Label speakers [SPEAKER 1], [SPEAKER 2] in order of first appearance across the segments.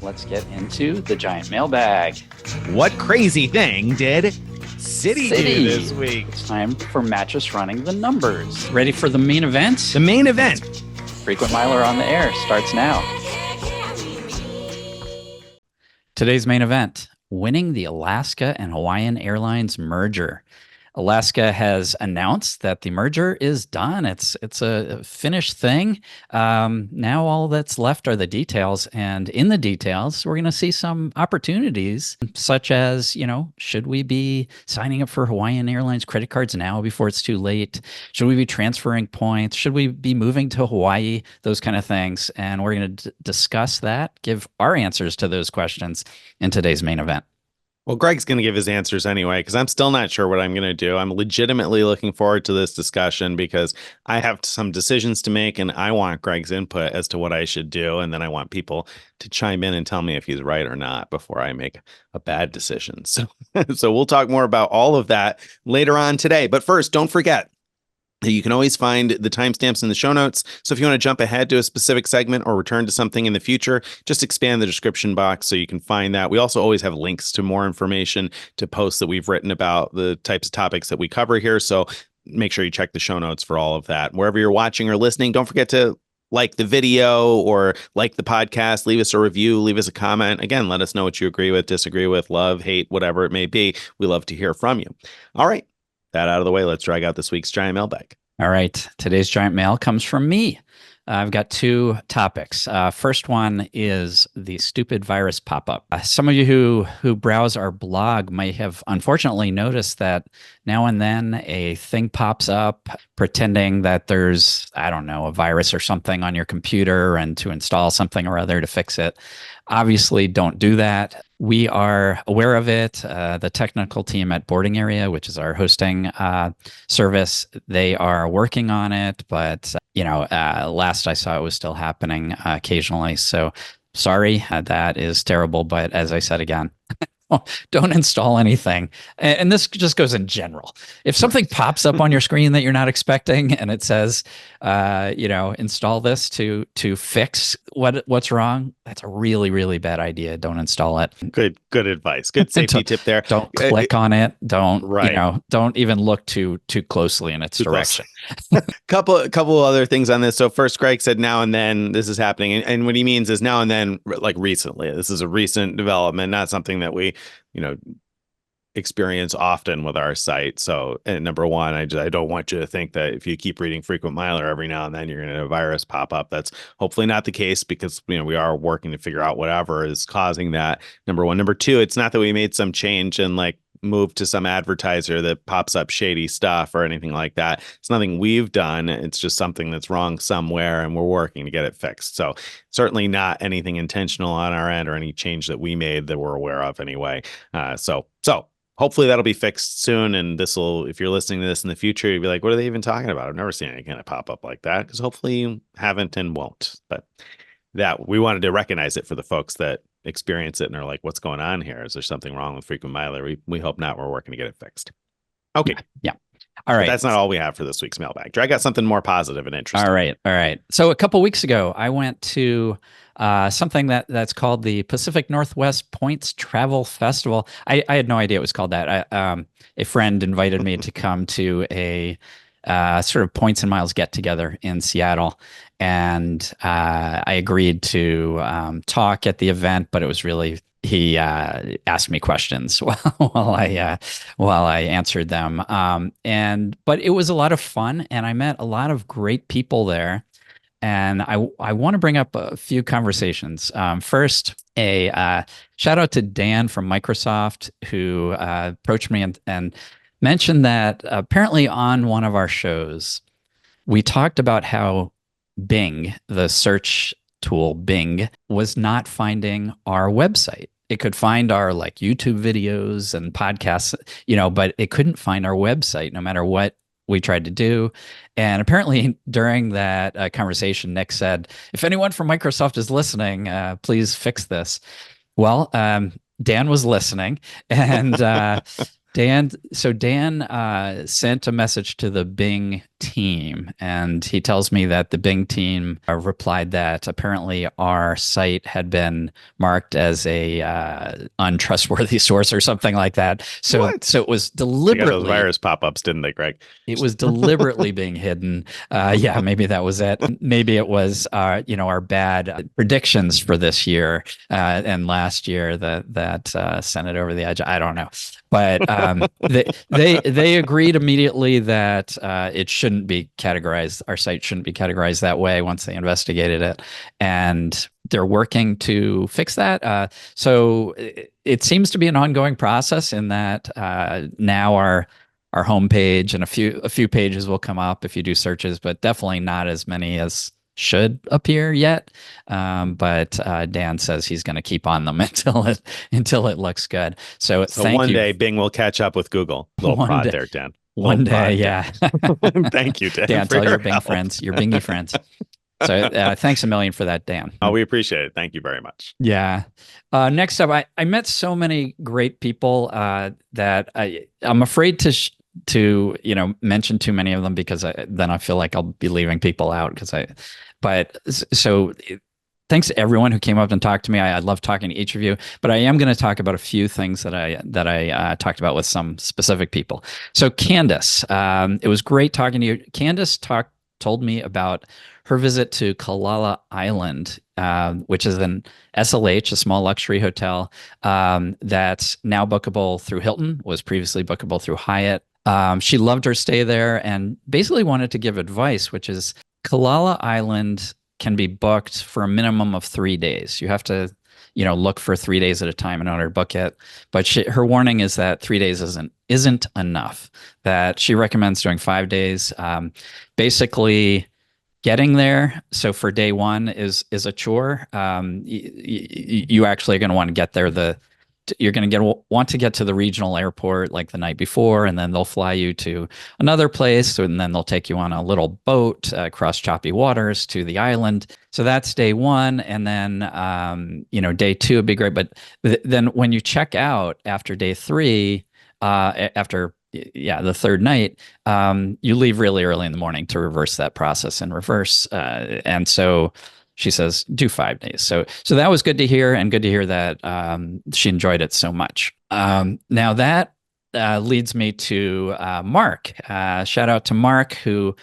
[SPEAKER 1] let's get into the giant mailbag.
[SPEAKER 2] What crazy thing did Citi do this week?
[SPEAKER 1] It's time for Mattress Running the Numbers. Ready for the main event?
[SPEAKER 2] The main event.
[SPEAKER 1] Frequent Miler on the air starts now. Today's main event, winning the Alaska and Hawaiian Airlines merger. Alaska has announced that the merger is done. It's a finished thing. Now all that's left are the details. And in the details, we're going to see some opportunities, such as, should we be signing up for Hawaiian Airlines credit cards now before it's too late? Should we be transferring points? Should we be moving to Hawaii? Those kind of things. And we're going to discuss that, give our answers to those questions in today's main event.
[SPEAKER 2] Well, Greg's going to give his answers anyway, because I'm still not sure what I'm going to do. I'm legitimately looking forward to this discussion because I have some decisions to make and I want Greg's input as to what I should do. And then I want people to chime in and tell me if he's right or not before I make a bad decision. So we'll talk more about all of that later on today. But first, don't forget, you can always find the timestamps in the show notes. So if you want to jump ahead to a specific segment or return to something in the future, just expand the description box so you can find that. We also always have links to more information to posts that we've written about the types of topics that we cover here. So make sure you check the show notes for all of that. Wherever you're watching or listening, don't forget to like the video or like the podcast, leave us a review, leave us a comment. Again, let us know what you agree with, disagree with, love, hate, whatever it may be. We love to hear from you. All right. That out of the way, let's drag out this week's giant mailbag.
[SPEAKER 1] All right. Today's giant mail comes from me. I've got two topics. First one is the stupid virus pop-up. Some of you who browse our blog might have unfortunately noticed that now and then a thing pops up pretending that there's, a virus or something on your computer and to install something or other to fix it. Obviously, don't do that. We are aware of it. The technical team at Boarding Area, which is our hosting service, they are working on it. But, last I saw it was still happening occasionally. So sorry, that is terrible. But as I said again, don't install anything. And this just goes in general. If something pops up on your screen that you're not expecting and it says, install this to fix what's wrong, that's a really, really bad idea. Don't install it.
[SPEAKER 2] Good advice. Good safety tip there.
[SPEAKER 1] Don't click on it. Don't, don't even look too closely in its direction.
[SPEAKER 2] Couple other things on this. So first, Greg said now and then this is happening. And what he means is now and then, like recently. This is a recent development, not something that we, experience often with our site. So, and number one, I don't want you to think that if you keep reading Frequent Miler every now and then, you're going to have a virus pop up. That's hopefully not the case because, we are working to figure out whatever is causing that. Number one. Number two, it's not that we made some change and move to some advertiser that pops up shady stuff or anything like that. It's nothing we've done. It's just something that's wrong somewhere and we're working to get it fixed. So certainly not anything intentional on our end or any change that we made that we're aware of anyway. So hopefully that'll be fixed soon. And if you're listening to this in the future, you'll be like, what are they even talking about? I've never seen any kind of pop up like that, because hopefully you haven't and won't. But that we wanted to recognize it for the folks that experience it and are like, what's going on here? Is there something wrong with Frequent Miler? We hope not. We're working to get it fixed. Okay.
[SPEAKER 1] Yeah. All right.
[SPEAKER 2] But that's not all we have for this week's mailbag. Drag out something more positive and interesting.
[SPEAKER 1] All right. So a couple weeks ago, I went to something that's called the Pacific Northwest Points Travel Festival. I had no idea it was called that. A friend invited me to come to a sort of points and miles get together in Seattle. And I agreed to talk at the event, but it was really, he asked me questions while I answered them. But it was a lot of fun and I met a lot of great people there. And I want to bring up a few conversations. First, a shout out to Dan from Microsoft who approached me and mentioned that apparently on one of our shows, we talked about how Bing, the search tool Bing, was not finding our website. It could find our YouTube videos and podcasts, but it couldn't find our website no matter what we tried to do. And apparently during that conversation, Nick said, if anyone from Microsoft is listening, please fix this. Well, Dan was listening and Dan sent a message to the Bing team. And he tells me that the Bing team replied that apparently our site had been marked as a untrustworthy source or something like that. So it was
[SPEAKER 2] They got those
[SPEAKER 1] deliberately
[SPEAKER 2] virus pop-ups, didn't they, Greg?
[SPEAKER 1] it was deliberately being hidden. Yeah, maybe that was it. Maybe it was, our bad predictions for this year and last year that sent it over the edge. I don't know, but they agreed immediately that it shouldn't be categorized. Our site shouldn't be categorized that way once they investigated it, and they're working to fix that. So it seems to be an ongoing process in that now our homepage and a few pages will come up if you do searches, but definitely not as many as should appear yet. But Dan says he's going to keep on them until it looks good. So thank
[SPEAKER 2] one
[SPEAKER 1] you.
[SPEAKER 2] day Bing will catch up with Google. Little prod there, Dan.
[SPEAKER 1] One day, yeah.
[SPEAKER 2] Thank you, Dan.
[SPEAKER 1] Dan, tell your Bing friends, your Bingy friends. So thanks a million for that, Dan.
[SPEAKER 2] Oh, we appreciate it. Thank you very much.
[SPEAKER 1] Yeah. Next up, I met so many great people that I'm afraid to mention too many of them because then I feel like I'll be leaving people out so thanks to everyone who came up and talked to me. I love talking to each of you, but I am going to talk about a few things that I talked about with some specific people. So Candace, it was great talking to you. Candace told me about her visit to Kalala Island, which is an SLH, a small luxury hotel that's now bookable through Hilton, was previously bookable through Hyatt. She loved her stay there and basically wanted to give advice, which is Kalala Island can be booked for a minimum of 3 days. You have to, look for 3 days at a time in order to book it. But her warning is that 3 days isn't enough. That she recommends doing 5 days. Basically, getting there. So for day one is a chore. You actually are going to want to get there. You're going to want to get to the regional airport like the night before, and then they'll fly you to another place, and then they'll take you on a little boat across choppy waters to the island. So that's day one, and then day two would be great. But then when you check out after day three, the third night, you leave really early in the morning to reverse that process in reverse, and so. She says, do 5 days. So that was good to hear, and good to hear that she enjoyed it so much. Now that leads me to Mark. Shout out to Mark, who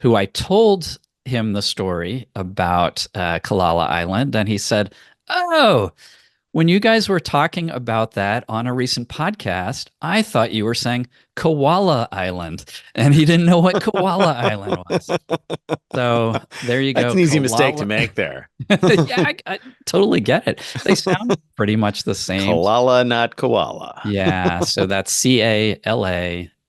[SPEAKER 1] I told him the story about Kalala Island, and he said, "Oh, when you guys were talking about that on a recent podcast, I thought you were saying Koala Island," and he didn't know what Koala Island was. So there you go.
[SPEAKER 2] That's an easy mistake to make there.
[SPEAKER 1] Yeah, I totally get it. They sound pretty much the same.
[SPEAKER 2] Kalala, not koala.
[SPEAKER 1] Yeah, so that's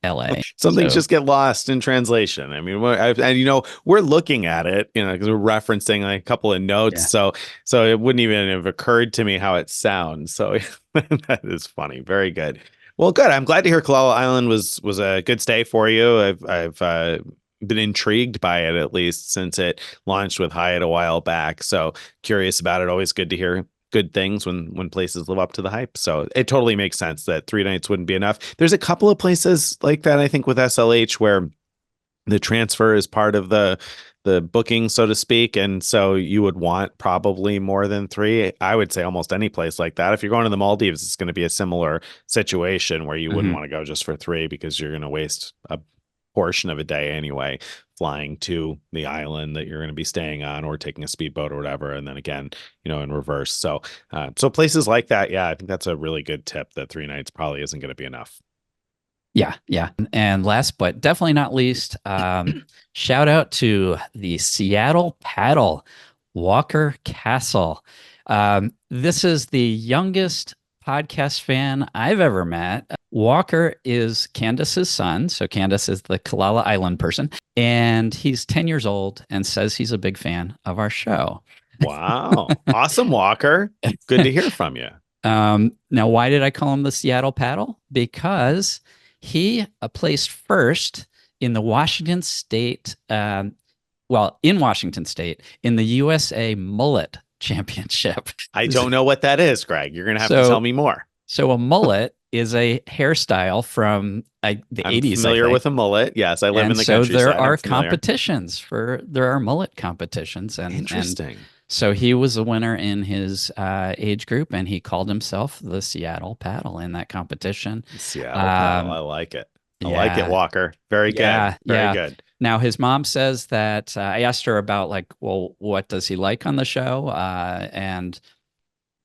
[SPEAKER 1] Cala.
[SPEAKER 2] Some things just get lost in translation. I mean, we're looking at it, because we're referencing like a couple of notes. Yeah. So it wouldn't even have occurred to me how it sounds. So that is funny. Very good. Well, good. I'm glad to hear Kalala Island was a good stay for you. I've been intrigued by it, at least since it launched with Hyatt a while back. So curious about it. Always good to hear good things when places live up to the hype. So it totally makes sense that 3 nights wouldn't be enough. There's a couple of places like that, I think, with SLH where the transfer is part of the booking, so to speak. And so you would want probably more than 3. I would say almost any place like that. If you're going to the Maldives, it's going to be a similar situation where you wouldn't want to go just for 3 because you're going to waste a portion of a day anyway, flying to the island that you're going to be staying on or taking a speedboat or whatever. And then again, in reverse. So places like that. Yeah, I think that's a really good tip that 3 nights probably isn't going to be enough.
[SPEAKER 1] Yeah. And last but definitely not least, shout out to the Seattle Paddle, Walker Castle. This is the youngest podcast fan I've ever met. Walker is Candace's son. So Candace is the Kalala Island person. And he's 10 years old and says he's a big fan of our show.
[SPEAKER 2] Wow. Awesome, Walker. Good to hear from you.
[SPEAKER 1] Now, why did I call him the Seattle Paddle? Because he placed first in the Washington State, in Washington State, in the USA Mullet Championship.
[SPEAKER 2] I don't know what that is, Greg. You're going to have to tell me more.
[SPEAKER 1] So a mullet is a hairstyle from the
[SPEAKER 2] I'm
[SPEAKER 1] 80s, I
[SPEAKER 2] familiar
[SPEAKER 1] think.
[SPEAKER 2] with a mullet. Yes, I live in
[SPEAKER 1] And
[SPEAKER 2] the
[SPEAKER 1] so there
[SPEAKER 2] countryside. I'm
[SPEAKER 1] are
[SPEAKER 2] familiar.
[SPEAKER 1] there are mullet competitions, and
[SPEAKER 2] Interesting.
[SPEAKER 1] so he was a winner in his age group, and he called himself the Seattle Paddle in that competition.
[SPEAKER 2] Seattle paddle. I
[SPEAKER 1] Um,
[SPEAKER 2] like it. I like it,
[SPEAKER 1] yeah,
[SPEAKER 2] Walker. Very good.
[SPEAKER 1] yeah,
[SPEAKER 2] Very
[SPEAKER 1] yeah.
[SPEAKER 2] good.
[SPEAKER 1] Now his mom says that I asked her about like, well, what does he like on the show? And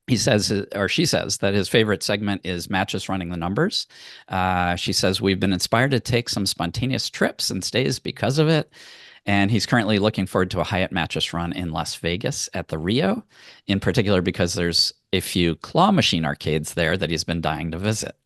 [SPEAKER 1] he says, or she says, that his favorite segment is matches running the numbers. She says, we've been inspired to take some spontaneous trips and stays because of it. And he's currently looking forward to a Hyatt mattress run in Las Vegas at the Rio, in particular because there's a few claw machine arcades there that he's been dying to visit.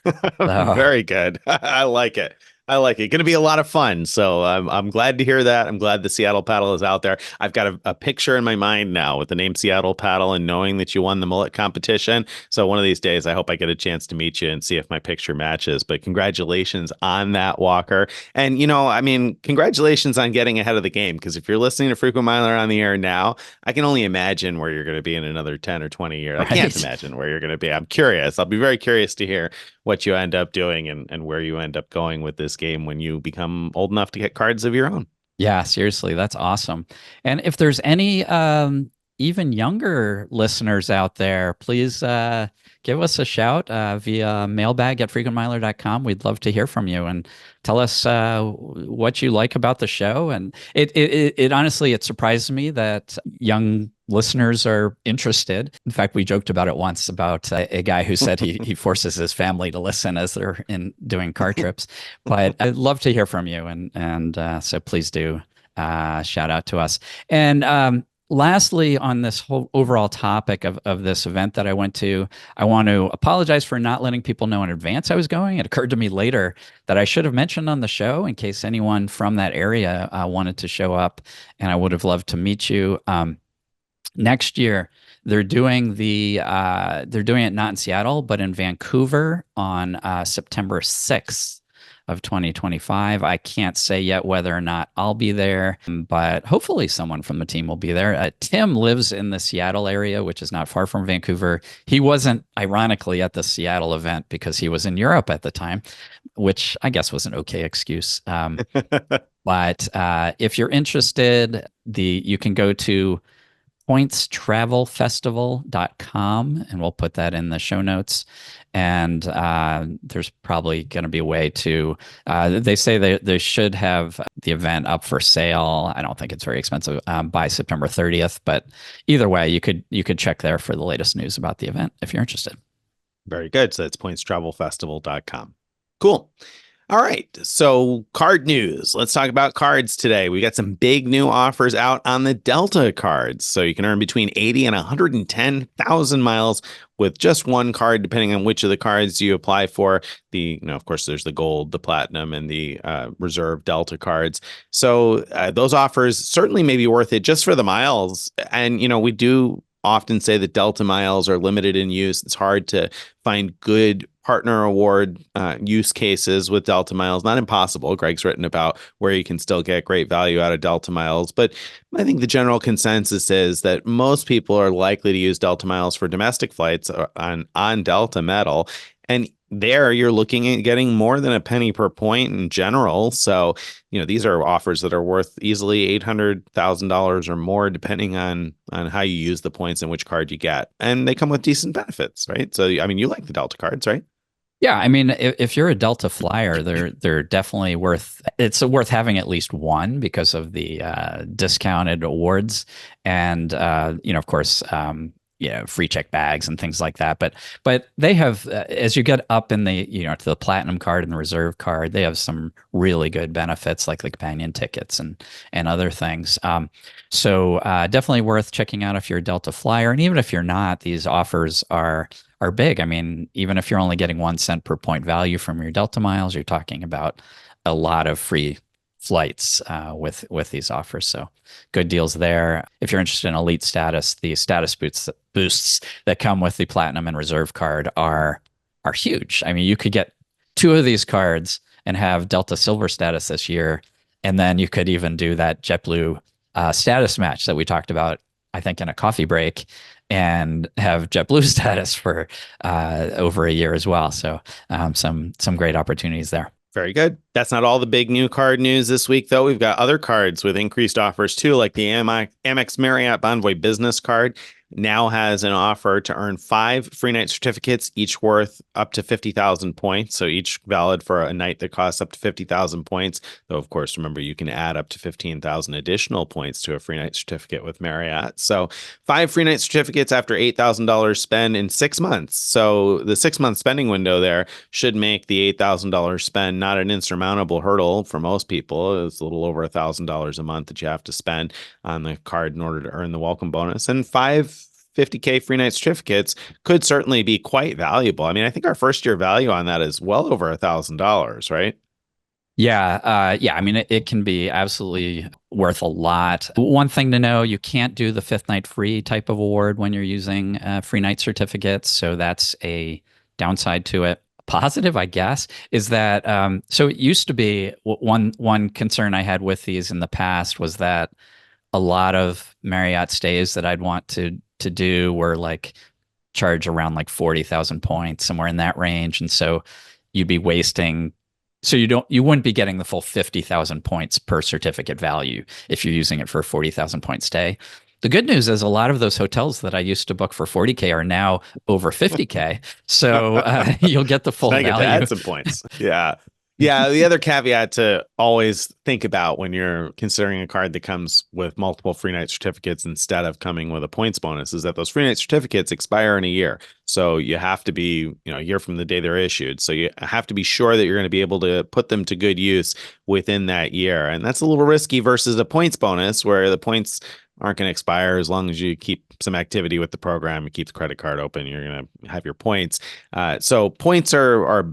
[SPEAKER 1] So,
[SPEAKER 2] Very good. I like it. I like it. Going to be a lot of fun. So I'm glad to hear that. I'm glad the Seattle Paddle is out there. I've got a picture in my mind now with the name Seattle Paddle and knowing that you won the mullet competition. So one of these days, I hope I get a chance to meet you and see if my picture matches. But congratulations on that, Walker. And I mean, congratulations on getting ahead of the game. Because if you're listening to Frequent Miler on the air now, I can only imagine where you're going to be in another 10 or 20 years. I can't
[SPEAKER 1] right.
[SPEAKER 2] imagine where you're going to be. I'm curious. I'll be very curious to hear what you end up doing and where you end up going with this game when you become old enough to get cards of your own.
[SPEAKER 1] Yeah, seriously, that's awesome. And if there's any even younger listeners out there, please give us a shout via mailbag at frequentmiler.com. We'd love to hear from you and tell us what you like about the show. And it honestly, it surprises me that young listeners are interested. In fact, we joked about it once about a guy who said he forces his family to listen as they're in doing car trips. But I'd love to hear from you, and so please do shout out to us. And lastly, on this whole overall topic of this event that I went to, I want to apologize for not letting people know in advance I was going. It occurred to me later that I should have mentioned on the show in case anyone from that area wanted to show up, and I would have loved to meet you. Next year, they're doing it not in Seattle, but in Vancouver on September 6th of 2025. I can't say yet whether or not I'll be there, but hopefully someone from the team will be there. Tim lives in the Seattle area, which is not far from Vancouver. He wasn't, ironically, at the Seattle event because he was in Europe at the time, which I guess was an okay excuse. But if you're interested, you can go to pointstravelfestival.com, and we'll put that in the show notes. And there's probably going to be a way to, they say they should have the event up for sale. I don't think it's very expensive by September 30th, but either way, you could check there for the latest news about the event if you're interested.
[SPEAKER 2] Very good. So that's pointstravelfestival.com. Cool. All right. So card news. Let's talk about cards today. We got some big new offers out on the Delta cards. So you can earn between 80 and 110,000 miles with just one card, depending on which of the cards you apply for. Of course, there's the gold, the platinum, and the reserve Delta cards. So those offers certainly may be worth it just for the miles. And, we do often say that Delta miles are limited in use. It's hard to find good partner award use cases with Delta miles. Not impossible. Greg's written about where you can still get great value out of Delta miles. But I think the general consensus is that most people are likely to use Delta miles for domestic flights on Delta metal. And there you're looking at getting more than a penny per point in general. So, these are offers that are worth easily $800,000 or more, depending on how you use the points and which card you get. And they come with decent benefits, right? So, I mean, you like the Delta cards, right?
[SPEAKER 1] Yeah, I mean, if you're a Delta flyer, they're definitely it's worth having at least one because of the discounted awards, and of course, free check bags and things like that. But they have, as you get up in the to the platinum card and the reserve card, they have some really good benefits like the companion tickets and other things. So definitely worth checking out if you're a Delta flyer, and even if you're not, these offers are big. I mean, even if you're only getting 1 cent per point value from your Delta miles, you're talking about a lot of free flights with these offers. So good deals there. If you're interested in elite status, the status boosts that come with the platinum and reserve card are huge. I mean, you could get 2 of these cards and have Delta silver status this year, and then you could even do that JetBlue status match that we talked about, I think, in a coffee break. and have JetBlue status for over a year as well. So some great opportunities there.
[SPEAKER 2] Very good. That's not all the big new card news this week, though. We've got other cards with increased offers, too, like the Amex Marriott Bonvoy Business Card now has an offer to earn 5 free night certificates, each worth up to 50,000 points. So each valid for a night that costs up to 50,000 points. Though, of course, remember, you can add up to 15,000 additional points to a free night certificate with Marriott. So 5 free night certificates after $8,000 spend in 6 months. So the 6-month spending window there should make the $8,000 spend not an insurmountable hurdle for most people. It's a little over $1,000 a month that you have to spend on the card in order to earn the welcome bonus. And 5 50K free night certificates could certainly be quite valuable. I mean, I think our first year value on that is well over $1,000, right?
[SPEAKER 1] Yeah. Yeah. I mean, it can be absolutely worth a lot. One thing to know, you can't do the 5th night free type of award when you're using free night certificates. So that's a downside to it. Positive, I guess, is that so it used to be one concern I had with these in the past was that a lot of Marriott stays that I'd want to do were like charge around like 40,000 points, somewhere in that range. And so you'd be wasting, so you wouldn't be getting the full 50,000 points per certificate value if you're using it for a 40,000 point stay. The good news is a lot of those hotels that I used to book for 40K are now over 50K. So you'll get the full
[SPEAKER 2] So I get
[SPEAKER 1] value.
[SPEAKER 2] to add some points. Yeah. Yeah, the other caveat to always think about when you're considering a card that comes with multiple free night certificates instead of coming with a points bonus is that those free night certificates expire in a year. So you have to be, a year from the day they're issued. So you have to be sure that you're going to be able to put them to good use within that year. And that's a little risky versus a points bonus where the points aren't going to expire as long as you keep some activity with the program, you keep the credit card open, you're going to have your points. So points are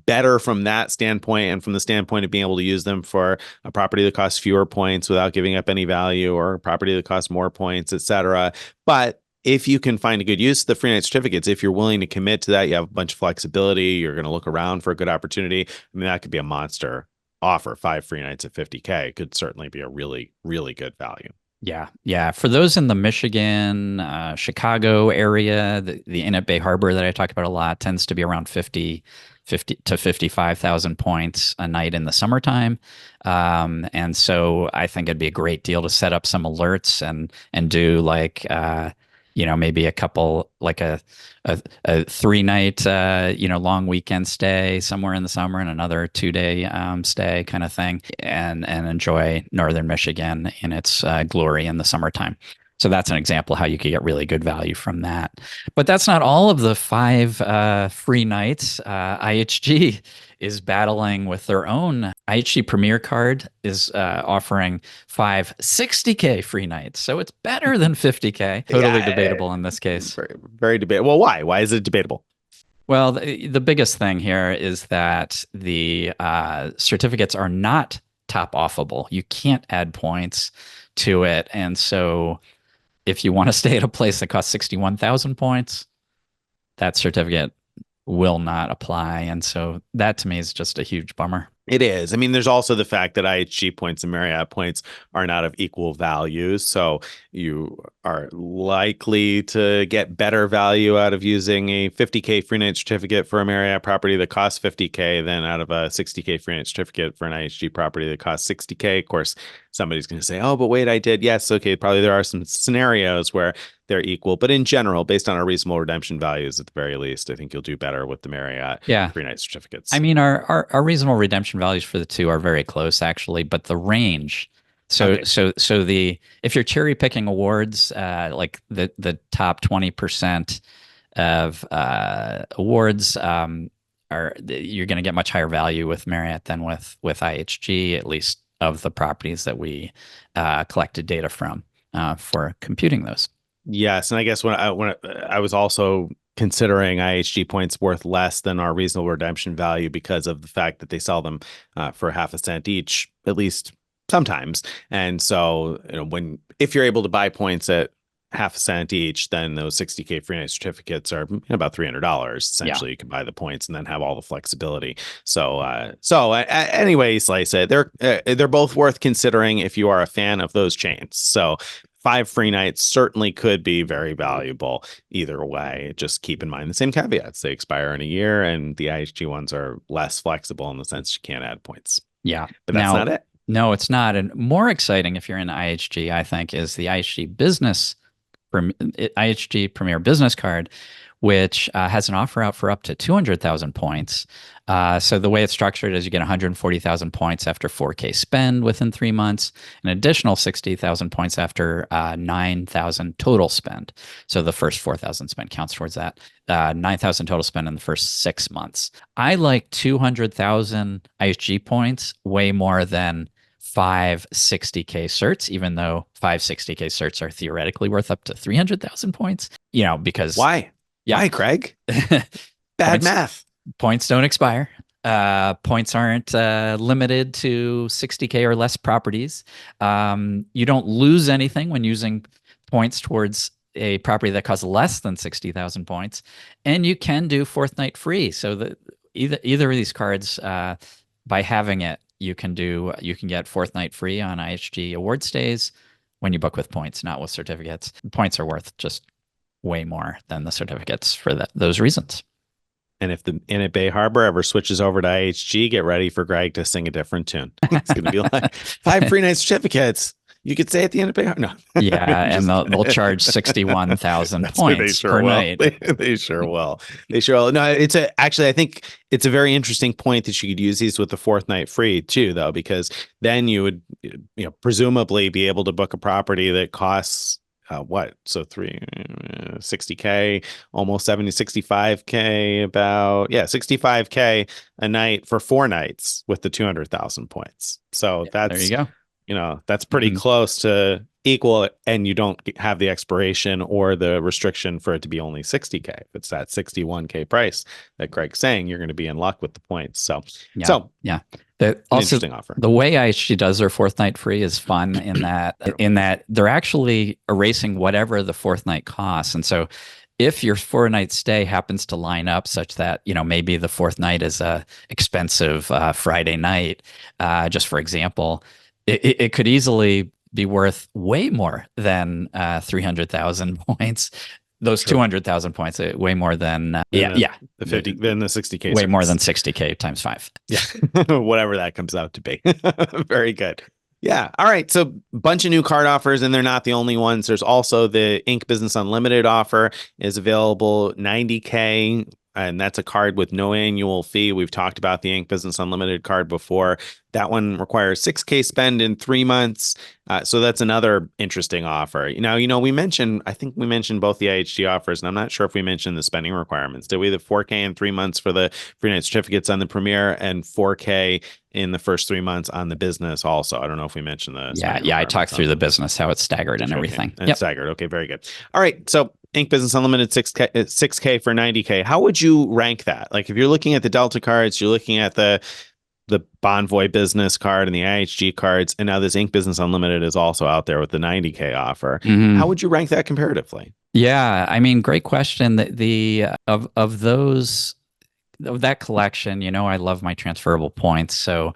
[SPEAKER 2] better from that standpoint, and from the standpoint of being able to use them for a property that costs fewer points without giving up any value, or a property that costs more points, etc. But if you can find a good use of the free night certificates, if you're willing to commit to that, you have a bunch of flexibility, you're going to look around for a good opportunity. I mean, that could be a monster offer. 5 free nights at 50K could certainly be a really, really good value.
[SPEAKER 1] Yeah. Yeah. For those in the Michigan, Chicago area, the Inn at Bay Harbor that I talked about a lot tends to be around 50 to 55,000 points a night in the summertime. And so I think it'd be a great deal to set up some alerts and do like, maybe a couple, like a 3-night, long weekend stay somewhere in the summer and another 2-day stay kind of thing, and enjoy Northern Michigan in its glory in the summertime. So that's an example how you could get really good value from that. But that's not all of the 5 free nights. IHG is battling with their own. IHG Premier Card is offering 5 60K free nights. So it's better than 50K. Totally debatable in this case.
[SPEAKER 2] Very, very debatable. Well, why? Why is it debatable?
[SPEAKER 1] Well, the biggest thing here is that the certificates are not top offable. You can't add points to it. And so if you want to stay at a place that costs 61,000 points, that certificate will not apply. And so that to me is just a huge bummer.
[SPEAKER 2] It is. I mean, there's also the fact that IHG points and Marriott points are not of equal value. So you are likely to get better value out of using a 50K free night certificate for a Marriott property that costs 50K than out of a 60K free night certificate for an IHG property that costs 60K. Of course, somebody's going to say, oh, but wait, I did. Yes. Okay. Probably there are some scenarios where they're equal. But in general, based on our reasonable redemption values, at the very least, I think you'll do better with the Marriott free night certificates.
[SPEAKER 1] I mean, our reasonable redemption values for the two are very close, actually, but the range. So if you're cherry picking awards, like the top 20% of awards you're going to get much higher value with Marriott than with IHG, at least of the properties that we collected data from for computing those.
[SPEAKER 2] Yes, and I guess when I was also considering IHG points worth less than our reasonable redemption value because of the fact that they sell them for half a cent each, at least sometimes. And so, if you're able to buy points at half a cent each, then those 60K free night certificates are about $300. Essentially, you can buy the points and then have all the flexibility. So anyway, slice it. They're both worth considering if you are a fan of those chains. So 5 free nights certainly could be very valuable either way. Just keep in mind the same caveats. They expire in a year, and the IHG ones are less flexible in the sense you can't add points.
[SPEAKER 1] Yeah.
[SPEAKER 2] But that's
[SPEAKER 1] Now,
[SPEAKER 2] not it.
[SPEAKER 1] no, it's not. And more exciting if you're in IHG, I think, is the IHG Premier Business Card, which has an offer out for up to 200,000 points. So the way it's structured is you get 140,000 points after 4K spend within 3 months, an additional 60,000 points after 9,000 total spend. So the first 4,000 spend counts towards that. 9,000 total spend in the first 6 months. I like 200,000 IHG points way more than 560K certs, even though 560K certs are theoretically worth up to 300,000 points, because
[SPEAKER 2] Why?
[SPEAKER 1] Yeah.
[SPEAKER 2] Why, Craig? Bad math.
[SPEAKER 1] Points don't expire. Points aren't limited to 60K or less properties. You don't lose anything when using points towards a property that costs less than 60,000 points. And you can do fourth night free. So either of these cards, by having it, you can get fourth night free on IHG award stays when you book with points, not with certificates. Points are worth just way more than the certificates for those reasons.
[SPEAKER 2] And if the Inn at Bay Harbor ever switches over to IHG, get ready for Greg to sing a different tune. It's going to be like 5 free night certificates. You could say at the Inn at Bay Harbor. No.
[SPEAKER 1] Yeah, and they'll charge 61,000 points per night.
[SPEAKER 2] They sure will. They sure will. No, actually, I think it's a very interesting point that you could use these with the fourth night free too, though, because then you would, presumably be able to book a property that costs so 60K, almost 65K, about 65K a night for 4 nights with the 200,000 points. So that's,
[SPEAKER 1] there you go.
[SPEAKER 2] That's pretty close to equal it, and you don't have the expiration or the restriction for it to be only 60K. If it's that 61K price that Greg's saying, you're going to be in luck with the points. So interesting offer. The
[SPEAKER 1] way IHG does their fourth night free is fun in that they're actually erasing whatever the fourth night costs. And so if your 4-night stay happens to line up such that, maybe the fourth night is a expensive Friday night, just for example, it could easily be worth way more than 300,000 points. Those 200,000 points, way more than
[SPEAKER 2] the 50, then the 60K.
[SPEAKER 1] Way more than 60K times 5.
[SPEAKER 2] Yeah, whatever that comes out to be. Very good. Yeah. All right. So bunch of new card offers, and they're not the only ones. There's also the Inc. Business Unlimited offer is available, 90K. And that's a card with no annual fee. We've talked about the Inc. Business Unlimited card before. That one requires 6K spend in 3 months. So that's another interesting offer. I think we mentioned both the IHG offers, and I'm not sure if we mentioned the spending requirements. Did we? The 4K in 3 months for the free night certificates on the Premier, and 4K in the first 3 months on the business also. I don't know if we mentioned the
[SPEAKER 1] I talked through the business, how it's staggered and everything.
[SPEAKER 2] Okay. It's staggered. Okay, very good. All right. So Inc. Business Unlimited 6K for 90K. How would you rank that? Like if you're looking at the Delta cards, you're looking at the Bonvoy business card and the IHG cards, and now this Inc. Business Unlimited is also out there with the 90K offer. How would you rank that comparatively?
[SPEAKER 1] Yeah, I mean, great question. Of that collection, I love my transferable points. So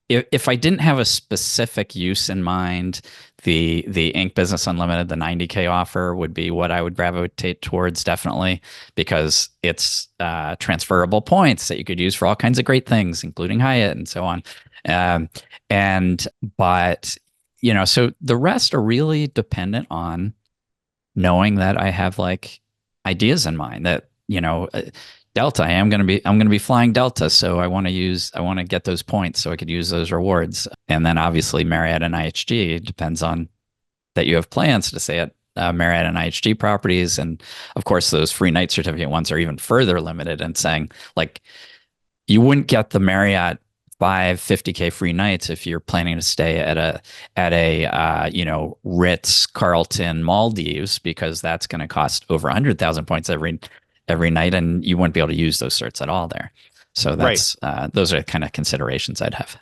[SPEAKER 1] if I didn't have a specific use in mind, the Inc. Business Unlimited, the 90K offer would be what I would gravitate towards, definitely, because it's transferable points that you could use for all kinds of great things, including Hyatt and so on. So the rest are really dependent on knowing that I have like ideas in mind that, Delta, I'm going to be flying Delta. So I want to get those points so I could use those rewards. And then obviously Marriott and IHG, it depends on that you have plans to stay at Marriott and IHG properties. And of course, those free night certificate ones are even further limited and saying like, you wouldn't get the Marriott 50K free nights if you're planning to stay at a Ritz Carlton Maldives, because that's going to cost over 100,000 points every night, and you wouldn't be able to use those certs at all there. So that's those are the kind of considerations I'd have.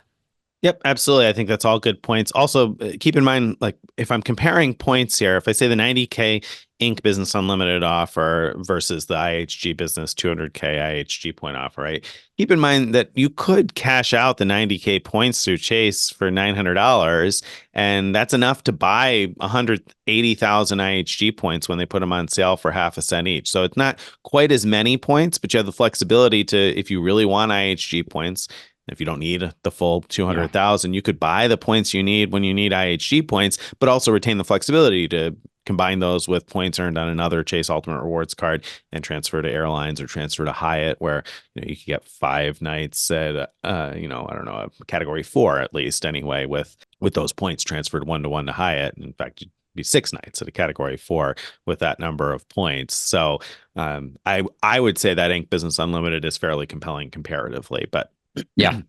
[SPEAKER 2] Yep, absolutely. I think that's all good points. Also, keep in mind, like if I'm comparing points here, if I say the 90K Inc. Business Unlimited offer versus the IHG Business 200K IHG point offer, right? Keep in mind that you could cash out the 90K points through Chase for $900, and that's enough to buy 180,000 IHG points when they put them on sale for half a cent each. So it's not quite as many points, but you have the flexibility to, if you really want IHG points, if you don't need the full
[SPEAKER 1] Yeah.
[SPEAKER 2] 200,000, you could buy the points you need when you need IHG points, but also retain the flexibility to combine those with points earned on another Chase Ultimate Rewards card and transfer to airlines or transfer to Hyatt, where you could get 5 nights at I don't know, a category 4 at least anyway, with those points transferred 1-to-1 to Hyatt. In fact, you'd be 6 nights at a category 4 with that number of points. So I would say that Inc. Business Unlimited is fairly compelling comparatively, but
[SPEAKER 1] Yeah.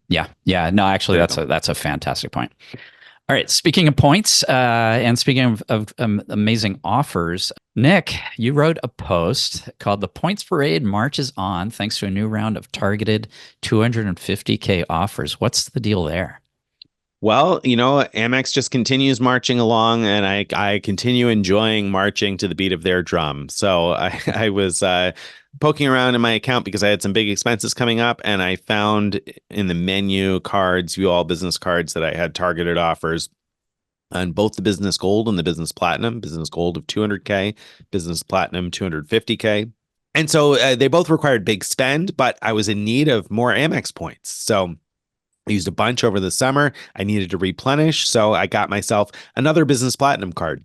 [SPEAKER 1] No, actually,
[SPEAKER 2] there you go.
[SPEAKER 1] that's a fantastic point. All right. Speaking of points, and speaking of amazing offers, Nick, you wrote a post called "The Points Parade Marches On Thanks to a New Round of Targeted 250K Offers." What's the deal there?
[SPEAKER 2] Well, Amex just continues marching along, and I continue enjoying marching to the beat of their drum. So I was poking around in my account because I had some big expenses coming up, and I found in the menu cards, view all business cards, that I had targeted offers on both the Business Gold and the Business Platinum. Business Gold of 200K, Business Platinum 250K. And so they both required big spend, but I was in need of more Amex points. So I used a bunch over the summer. I needed to replenish. So I got myself another Business Platinum card.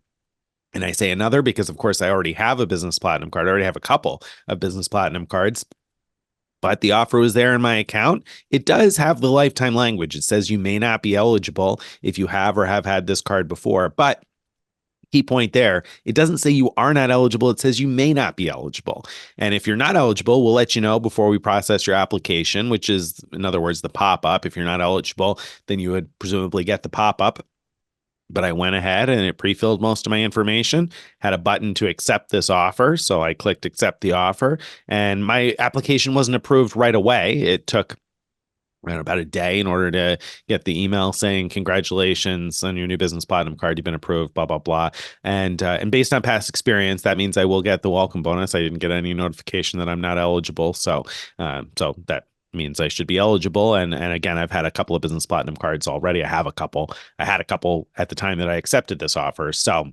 [SPEAKER 2] And I say another because, of course, I already have a Business Platinum card. I already have a couple of Business Platinum cards, but the offer was there in my account. It does have the lifetime language. It says you may not be eligible if you have or have had this card before. But key point there, it doesn't say you are not eligible. It says you may not be eligible. And if you're not eligible, we'll let you know before we process your application, which is, in other words, the pop-up. If you're not eligible, then you would presumably get the pop-up. But I went ahead and it pre-filled most of my information, had a button to accept this offer. So I clicked accept the offer, and my application wasn't approved right away. It took around about a day in order to get the email saying congratulations on your new Business Platinum card, you've been approved, blah blah blah. And based on past experience, that means I will get the welcome bonus. I didn't get any notification that I'm not eligible, so that means I should be eligible. And again, I've had a couple of Business Platinum cards already. I have a couple. I had a couple at the time that I accepted this offer, so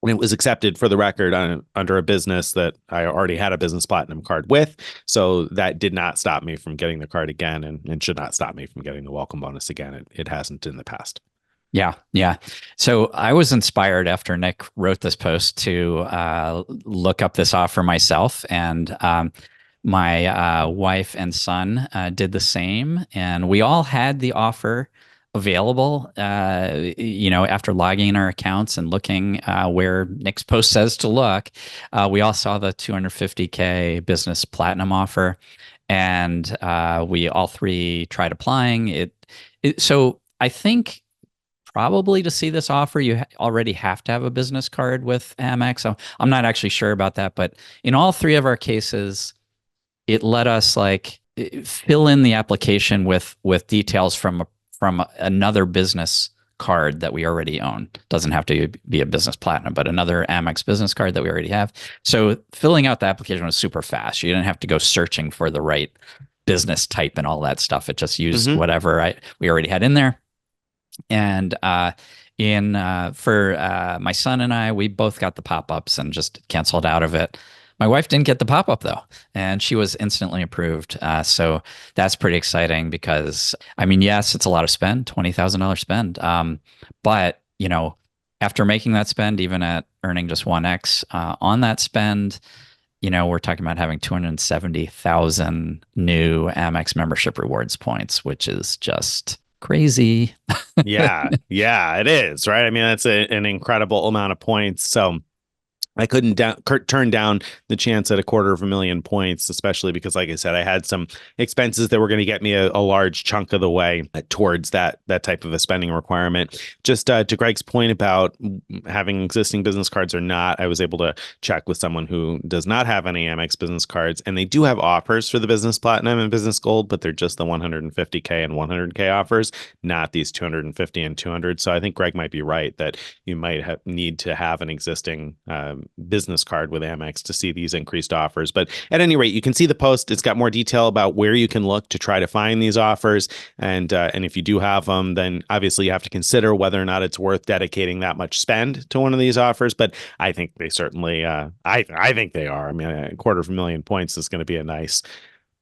[SPEAKER 2] it was accepted, for the record, under a business that I already had a Business Platinum card with. So that did not stop me from getting the card again, and should not stop me from getting the welcome bonus again. It hasn't in the past.
[SPEAKER 1] Yeah. So I was inspired after Nick wrote this post to look up this offer myself, and my wife and son did the same, and we all had the offer available. After logging in our accounts and looking where Nick's post says to look, we all saw the 250K Business Platinum offer, and we all three tried applying it. So I think, probably to see this offer, you already have to have a business card with Amex. So I'm not actually sure about that, but in all three of our cases, it let us fill in the application with details from another business card that we already own. Doesn't have to be a Business Platinum, but another Amex business card that we already have. So filling out the application was super fast. You didn't have to go searching for the right business type and all that stuff. It just used whatever we already had in there. And for my son and I, we both got the pop-ups and just canceled out of it. My wife didn't get the pop-up though, and she was instantly approved. So that's pretty exciting because, I mean, yes, it's a lot of spend, $20,000 spend. But after making that spend, even at earning just 1x on that spend, we're talking about having 270,000 new Amex membership rewards points, which is just crazy.
[SPEAKER 2] Yeah, it is, right? I mean, that's an incredible amount of points. So I couldn't turn down the chance at a 250,000 points, especially because, like I said, I had some expenses that were going to get me a large chunk of the way towards that type of a spending requirement. Just to Greg's point about having existing business cards or not, I was able to check with someone who does not have any Amex business cards, and they do have offers for the Business Platinum and Business Gold, but they're just the 150K and 100K offers, not these 250 and 200. So I think Greg might be right that you might need to have an existing business card with Amex to see these increased offers. But at any rate, you can see the post. It's got more detail about where you can look to try to find these offers. And if you do have them, then obviously you have to consider whether or not it's worth dedicating that much spend to one of these offers. But I think they certainly, I think they are. I mean, 250,000 points is going to be a nice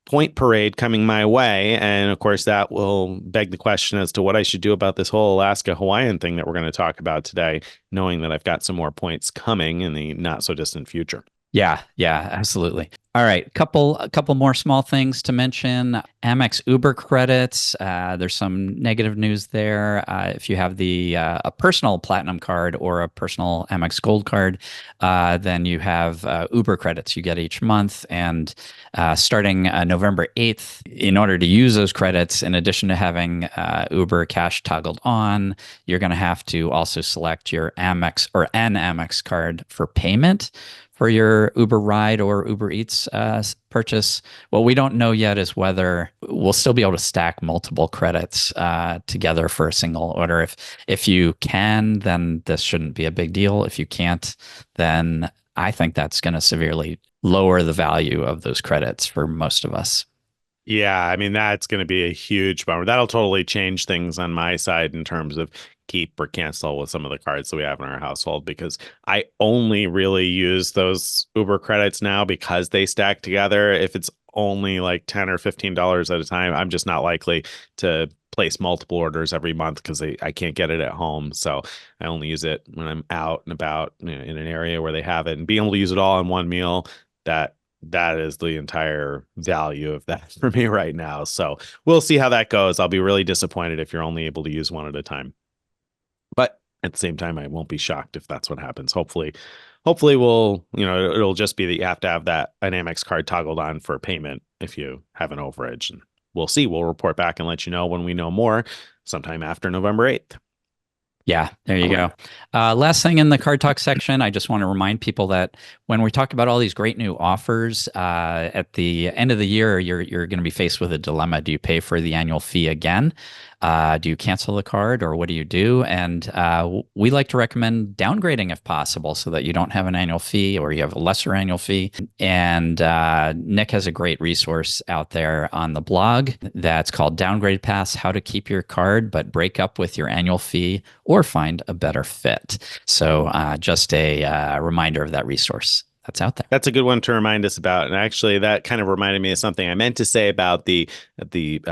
[SPEAKER 2] point parade coming my way. And of course, that will beg the question as to what I should do about this whole Alaska Hawaiian thing that we're going to talk about today, knowing that I've got some more points coming in the not so distant future.
[SPEAKER 1] Yeah, absolutely. All right, a couple more small things to mention. Amex Uber credits. There's some negative news there. If you have a personal Platinum card or a personal Amex Gold card, then you have Uber credits you get each month. And starting November 8th, in order to use those credits, in addition to having Uber Cash toggled on, you're going to have to also select your Amex or an Amex card for payment for your Uber ride or Uber Eats purchase. What we don't know yet is whether we'll still be able to stack multiple credits together for a single order. If you can, then this shouldn't be a big deal. If you can't, then I think that's going to severely lower the value of those credits for most of us.
[SPEAKER 2] Yeah, I mean, that's going to be a huge bummer. That'll totally change things on my side in terms of keep or cancel with some of the cards that we have in our household, because I only really use those Uber credits now because they stack together. If it's only like $10 or $15 at a time, I'm just not likely to place multiple orders every month because I can't get it at home. So I only use it when I'm out and about, in an area where they have it, and being able to use it all in one meal, that is the entire value of that for me right now. So we'll see how that goes. I'll be really disappointed if you're only able to use one at a time. But at the same time, I won't be shocked if that's what happens. Hopefully we'll, it'll just be that you have to have an Amex card toggled on for payment if you have an overage. And we'll see. We'll report back and let you know when we know more sometime after November 8th.
[SPEAKER 1] Yeah, there you go. Last thing in the Card Talk section, I just want to remind people that when we talk about all these great new offers, at the end of the year, you're going to be faced with a dilemma. Do you pay for the annual fee again? Do you cancel the card, or what do you do? And we like to recommend downgrading if possible, so that you don't have an annual fee or you have a lesser annual fee. And Nick has a great resource out there on the blog that's called Downgrade Pass: How to Keep Your Card But Break Up with Your Annual Fee or Find a Better Fit. So just a reminder of that resource that's out there.
[SPEAKER 2] That's a good one to remind us about. And actually, that kind of reminded me of something I meant to say about the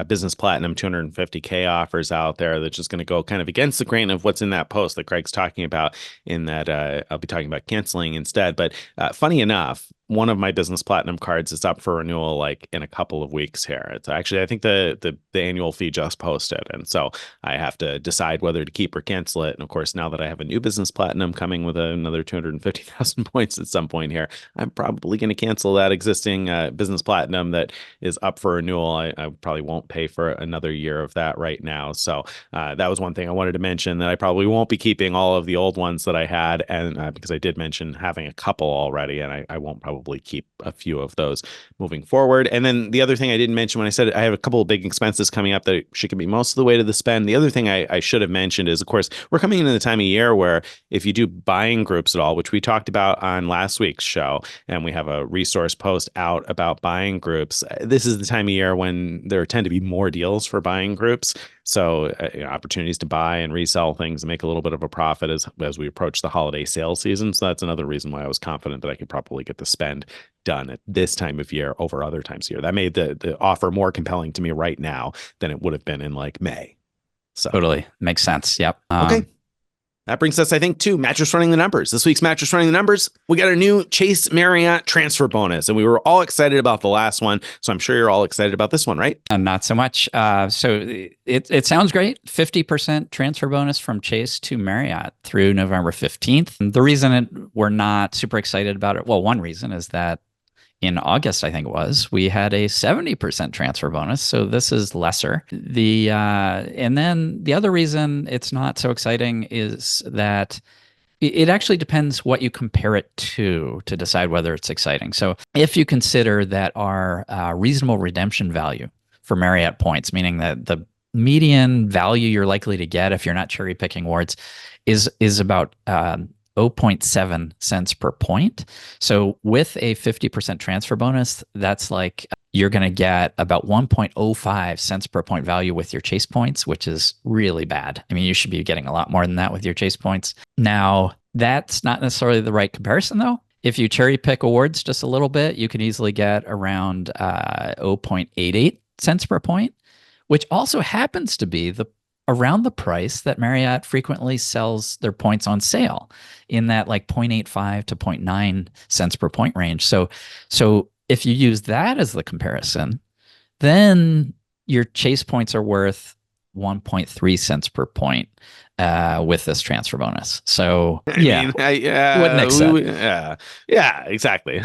[SPEAKER 2] Business Platinum 250K offers out there. That's just going to go kind of against the grain of what's in that post that Craig's talking about, in that I'll be talking about canceling instead. But funny enough, one of my Business Platinum cards is up for renewal like in a couple of weeks here. It's actually, I think the annual fee just posted. And so I have to decide whether to keep or cancel it. And of course, now that I have a new Business Platinum coming with another 250,000 points at some point here, I'm probably going to cancel that existing Business Platinum that is up for renewal. I probably won't pay for another year of that right now. So that was one thing I wanted to mention, that I probably won't be keeping all of the old ones that I had. And because I did mention having a couple already, and I won't probably keep a few of those moving forward. And then the other thing I didn't mention when I said I have a couple of big expenses coming up that should get me most of the way to the spend. The other thing I should have mentioned is, of course, we're coming into the time of year where if you do buying groups at all, which we talked about on last week's show, and we have a resource post out about buying groups, this is the time of year when there tend to be more deals for buying groups. So opportunities to buy and resell things and make a little bit of a profit as we approach the holiday sales season. So that's another reason why I was confident that I could probably get the spend done at this time of year over other times of year. That made the offer more compelling to me right now than it would have been in like May. So
[SPEAKER 1] Totally makes sense. Yep.
[SPEAKER 2] Okay. That brings us, I think, to Mattress Running the Numbers. This week's Mattress Running the Numbers, we got a new Chase Marriott transfer bonus, and we were all excited about the last one. So I'm sure you're all excited about this one, right?
[SPEAKER 1] Not so much. So it sounds great. 50% transfer bonus from Chase to Marriott through November 15th. And the reason we're not super excited about it, well, one reason is that in August, I think it was, we had a 70% transfer bonus. So this is lesser. And then the other reason it's not so exciting is that it actually depends what you compare it to decide whether it's exciting. So if you consider that our reasonable redemption value for Marriott points, meaning that the median value you're likely to get if you're not cherry picking awards is about zero point 0.7 cents per point. So with a 50% transfer bonus, that's like you're going to get about 1.05 cents per point value with your Chase points, which is really bad. I mean, you should be getting a lot more than that with your Chase points. Now, that's not necessarily the right comparison, though. If you cherry pick awards just a little bit, you can easily get around 0.88 cents per point, which also happens to be around the price that Marriott frequently sells their points on sale, in that like 0.85 to 0.9 cents per point range. So if you use that as the comparison, then your Chase points are worth 1.3 cents per point with this transfer bonus. So what Nick said.
[SPEAKER 2] Yeah, exactly.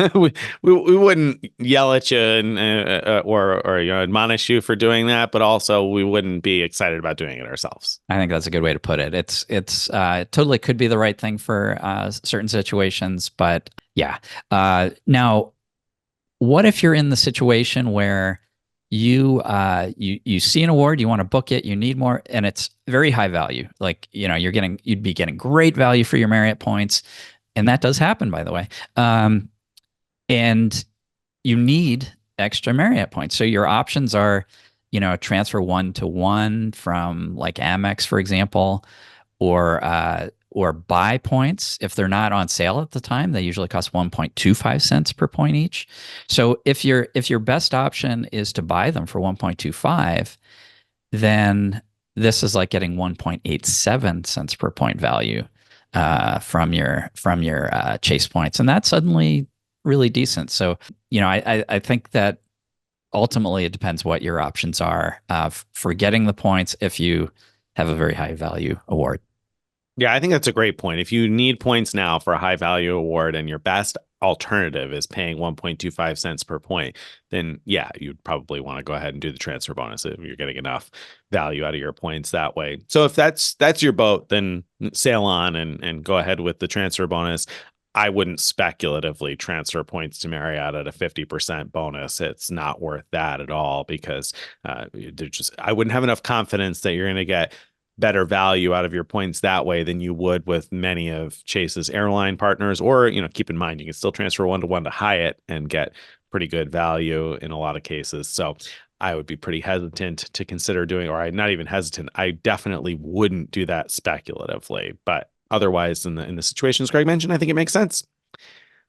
[SPEAKER 2] we wouldn't yell at you and or admonish you for doing that, but also we wouldn't be excited about doing it ourselves.
[SPEAKER 1] I think that's a good way to put it. It totally could be the right thing for certain situations, but yeah. Now, what if you're in the situation where you see an award, you want to book it, you need more, and it's very high value. Like, you'd be getting great value for your Marriott points, and that does happen, by the way. And you need extra Marriott points. So your options are, transfer 1-to-1 from like Amex, for example, or buy points. If they're not on sale at the time, they usually cost 1.25 cents per point each. So if your best option is to buy them for 1.25, then this is like getting 1.87 cents per point value from your Chase points, and that's suddenly really decent. So I think that ultimately it depends what your options are for getting the points if you have a very high value award.
[SPEAKER 2] Yeah, I think that's a great point. If you need points now for a high value award and your best alternative is paying 1.25 cents per point, then yeah, you'd probably want to go ahead and do the transfer bonus if you're getting enough value out of your points that way. So if that's your boat, then sail on and go ahead with the transfer bonus. I wouldn't speculatively transfer points to Marriott at a 50% bonus. It's not worth that at all, because I wouldn't have enough confidence that you're going to get better value out of your points that way than you would with many of Chase's airline partners. Or, keep in mind, you can still transfer 1-to-1 to Hyatt and get pretty good value in a lot of cases. So I would be pretty hesitant to consider doing, or I'm not even hesitant. I definitely wouldn't do that speculatively, but otherwise in the situations Greg mentioned, I think it makes sense.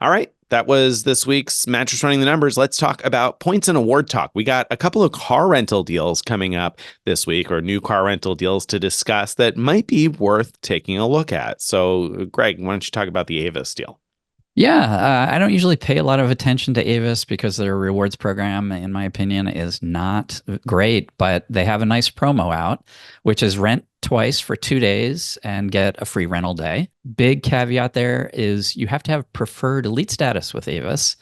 [SPEAKER 2] All right. That was this week's Mattress Running the Numbers. Let's talk about points and award talk. We got a couple of car rental deals coming up this week, or new car rental deals to discuss that might be worth taking a look at. So, Greg, why don't you talk about the Avis deal?
[SPEAKER 1] Yeah, I don't usually pay a lot of attention to Avis because their rewards program, in my opinion, is not great, but they have a nice promo out, which is rent twice for 2 days and get a free rental day. Big caveat there is you have to have preferred elite status with Avis.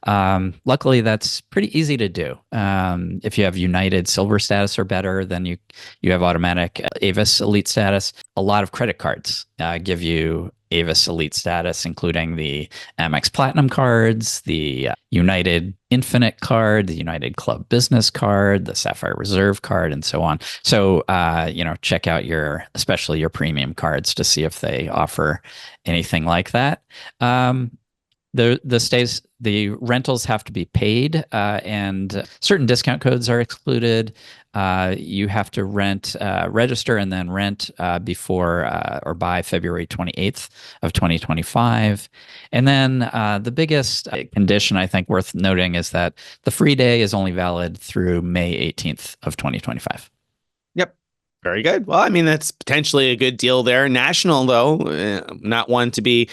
[SPEAKER 1] Luckily, that's pretty easy to do. If you have United Silver status or better, then you have automatic Avis elite status. A lot of credit cards give you Avis elite status, including the Amex Platinum cards, the United Infinite card, the United Club Business card, the Sapphire Reserve card, and so on. So, check out especially your premium cards to see if they offer anything like that. The rentals have to be paid, and certain discount codes are excluded. You have to register and then rent before or by February 28th of 2025. And then the biggest condition I think worth noting is that the free day is only valid through May 18th of 2025.
[SPEAKER 2] Yep. Very good. Well, I mean, that's potentially a good deal there. National, though, not one to be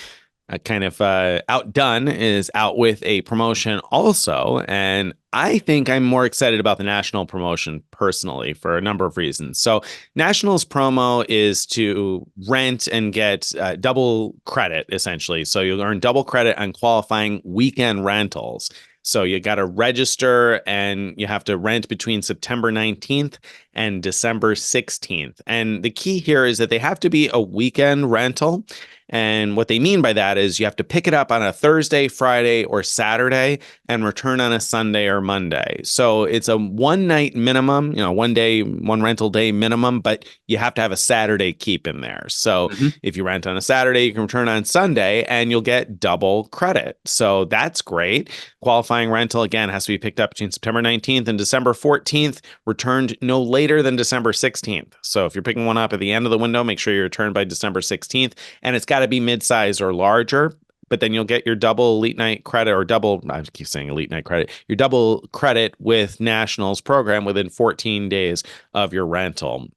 [SPEAKER 2] outdone, is out with a promotion also. And I think I'm more excited about the National promotion personally for a number of reasons. So, National's promo is to rent and get double credit, essentially. So, you'll earn double credit on qualifying weekend rentals. So you got to register and you have to rent between September 19th and December 16th. And the key here is that they have to be a weekend rental. And what they mean by that is you have to pick it up on a Thursday, Friday, or Saturday and return on a Sunday or Monday. So it's a one night minimum, one day, one rental day minimum, but you have to have a Saturday keep in there. So if you rent on a Saturday, you can return on Sunday and you'll get double credit. So that's great. Qualifying rental, again, has to be picked up between September 19th and December 14th, returned no later than December 16th. So if you're picking one up at the end of the window, make sure you return by December 16th. And it's got to be mid-size or larger, but then you'll get your double elite night credit or double, I keep saying elite night credit, your double credit with Nationals program within 14 days of your rental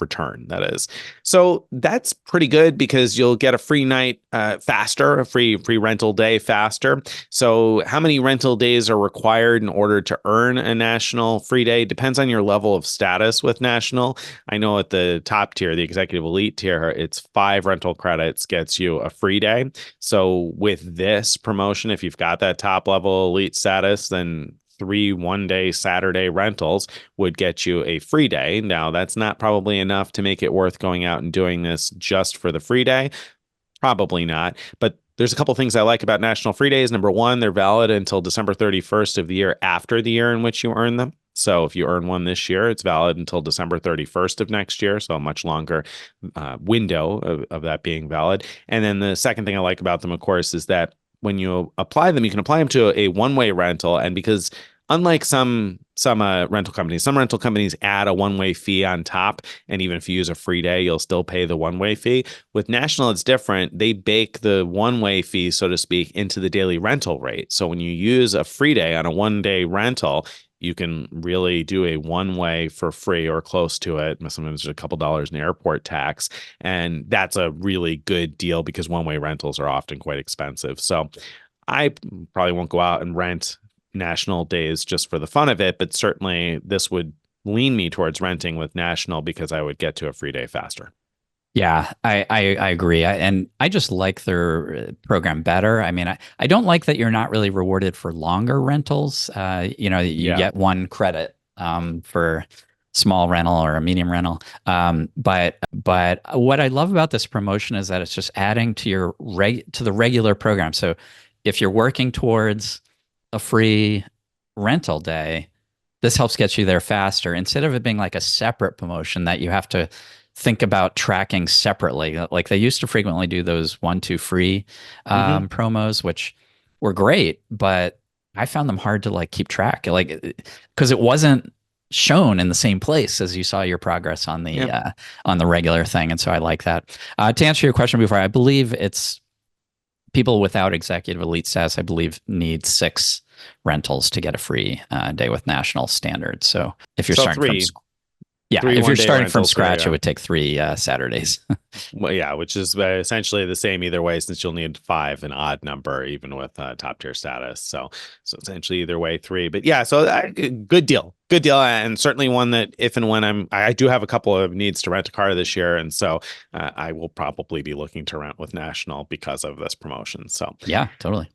[SPEAKER 2] return, that is. So that's pretty good because you'll get a free night faster, a free rental day faster. So how many rental days are required in order to earn a National free day depends on your level of status with National. I know at the top tier, the executive elite tier, it's 5 rental credits gets you a free day. So with this promotion, if you've got that top level elite status, then 3 one-day Saturday rentals would get you a free day. Now, that's not probably enough to make it worth going out and doing this just for the free day. Probably not. But there's a couple things I like about National Free Days. Number one, they're valid until December 31st of the year after the year in which you earn them. So if you earn one this year, it's valid until December 31st of next year. So a much longer window of that being valid. And then the second thing I like about them, of course, is that when you apply them, you can apply them to a one-way rental. And because unlike some rental companies add a one-way fee on top. And even if you use a free day, you'll still pay the one-way fee. With National, it's different. They bake the one-way fee, so to speak, into the daily rental rate. So when you use a free day on a one-day rental, you can really do a one-way for free or close to it. Sometimes there's a couple dollars in airport tax. And that's a really good deal because one-way rentals are often quite expensive. So I probably won't go out and rent National days just for the fun of it, but certainly this would lean me towards renting with National because I would get to a free day faster.
[SPEAKER 1] Yeah, I agree. And I just like their program better. I mean, I don't like that you're not really rewarded for longer rentals. You get one credit for small rental or a medium rental. But what I love about this promotion is that it's just adding to to the regular program. So if you're working towards a free rental day, this helps get you there faster instead of it being like a separate promotion that you have to think about tracking separately. Like they used to frequently do those 1-2 free promos, which were great, but I found them hard to like keep track, like because it wasn't shown in the same place as you saw your progress on the regular thing. And so I like that. To answer your question before, I believe it's people without executive elite status, I believe, need 6 rentals to get a free day with National standard. So if you're starting if you're starting from scratch, it would take 3 Saturdays.
[SPEAKER 2] Well, yeah, which is essentially the same either way, since you'll need 5, an odd number, even with top tier status. So essentially either way 3. But yeah, so good deal, and certainly one that if and when I do have a couple of needs to rent a car this year, and so I will probably be looking to rent with National because of this promotion. So
[SPEAKER 1] yeah, totally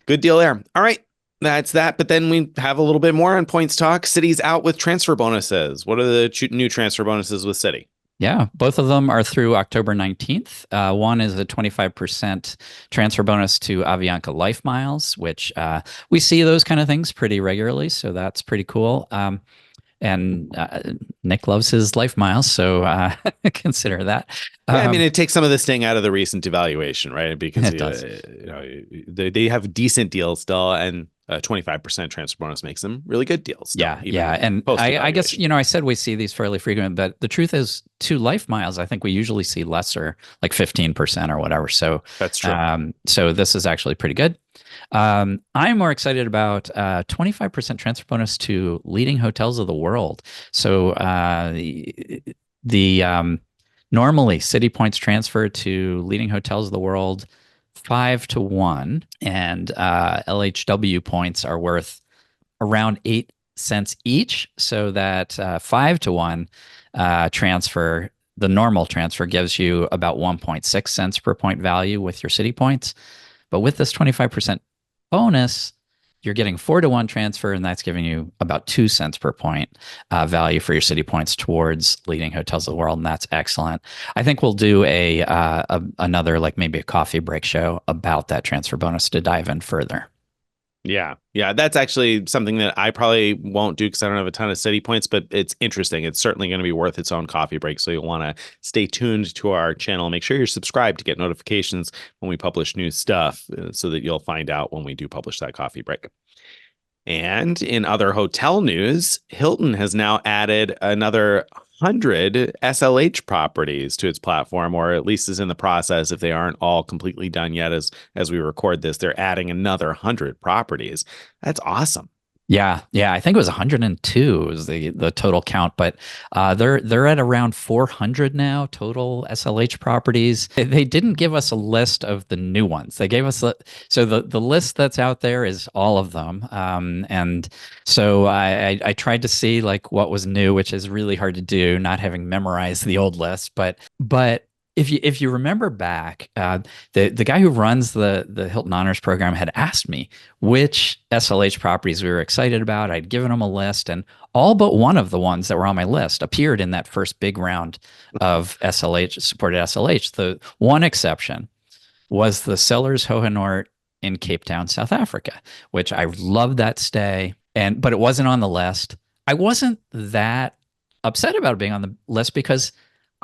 [SPEAKER 2] good deal there. All right. That's that. But then we have a little bit more on points talk. Citi's out with transfer bonuses. What are the new transfer bonuses with Citi?
[SPEAKER 1] Yeah, both of them are through October 19th. One is a 25% transfer bonus to Avianca Life Miles, which we see those kind of things pretty regularly. So that's pretty cool. And Nick loves his Life Miles, so consider that.
[SPEAKER 2] I mean, it takes some of the sting out of the recent devaluation, right? Because they have decent deals still, and 25% transfer bonus makes them really good deals. Still,
[SPEAKER 1] yeah. And I guess, I said we see these fairly frequent, but the truth is, to Life Miles, I think we usually see lesser, like 15% or whatever. So
[SPEAKER 2] that's true.
[SPEAKER 1] So this is actually pretty good. I'm more excited about 25% transfer bonus to leading hotels of the world. So The normally Citi points transfer to leading hotels of the world 5-1, and LHW points are worth around 8 cents each. So that 5-1 transfer, the normal transfer, gives you about 1.6 cents per point value with your Citi points. But with this 25% bonus, you're getting 4-1 transfer, and that's giving you about 2 cents per point value for your Citi points towards leading hotels of the world, and that's excellent. I think we'll do another, like maybe a coffee break show about that transfer bonus to dive in further.
[SPEAKER 2] Yeah. Yeah. That's actually something that I probably won't do because I don't have a ton of Citi points, but it's interesting. It's certainly going to be worth its own coffee break. So you'll want to stay tuned to our channel. Make sure you're subscribed to get notifications when we publish new stuff so that you'll find out when we do publish that coffee break. And in other hotel news, Hilton has now added another 100 SLH properties to its platform, or at least is in the process. If they aren't all completely done yet, as we record this, they're adding another 100 properties. That's awesome.
[SPEAKER 1] Yeah, I think it was 102 is the total count, but they're at around 400 now total SLH properties. They didn't give us a list of the new ones. They gave us the list that's out there is all of them, and so I tried to see like what was new, which is really hard to do, not having memorized the old list, but. If you remember back, the guy who runs the Hilton Honors program had asked me which SLH properties we were excited about. I'd given him a list, and all but one of the ones that were on my list appeared in that first big round of SLH supported SLH. The one exception was the Sellers Hohenort in Cape Town, South Africa, which I loved that stay, but it wasn't on the list. I wasn't that upset about it being on the list because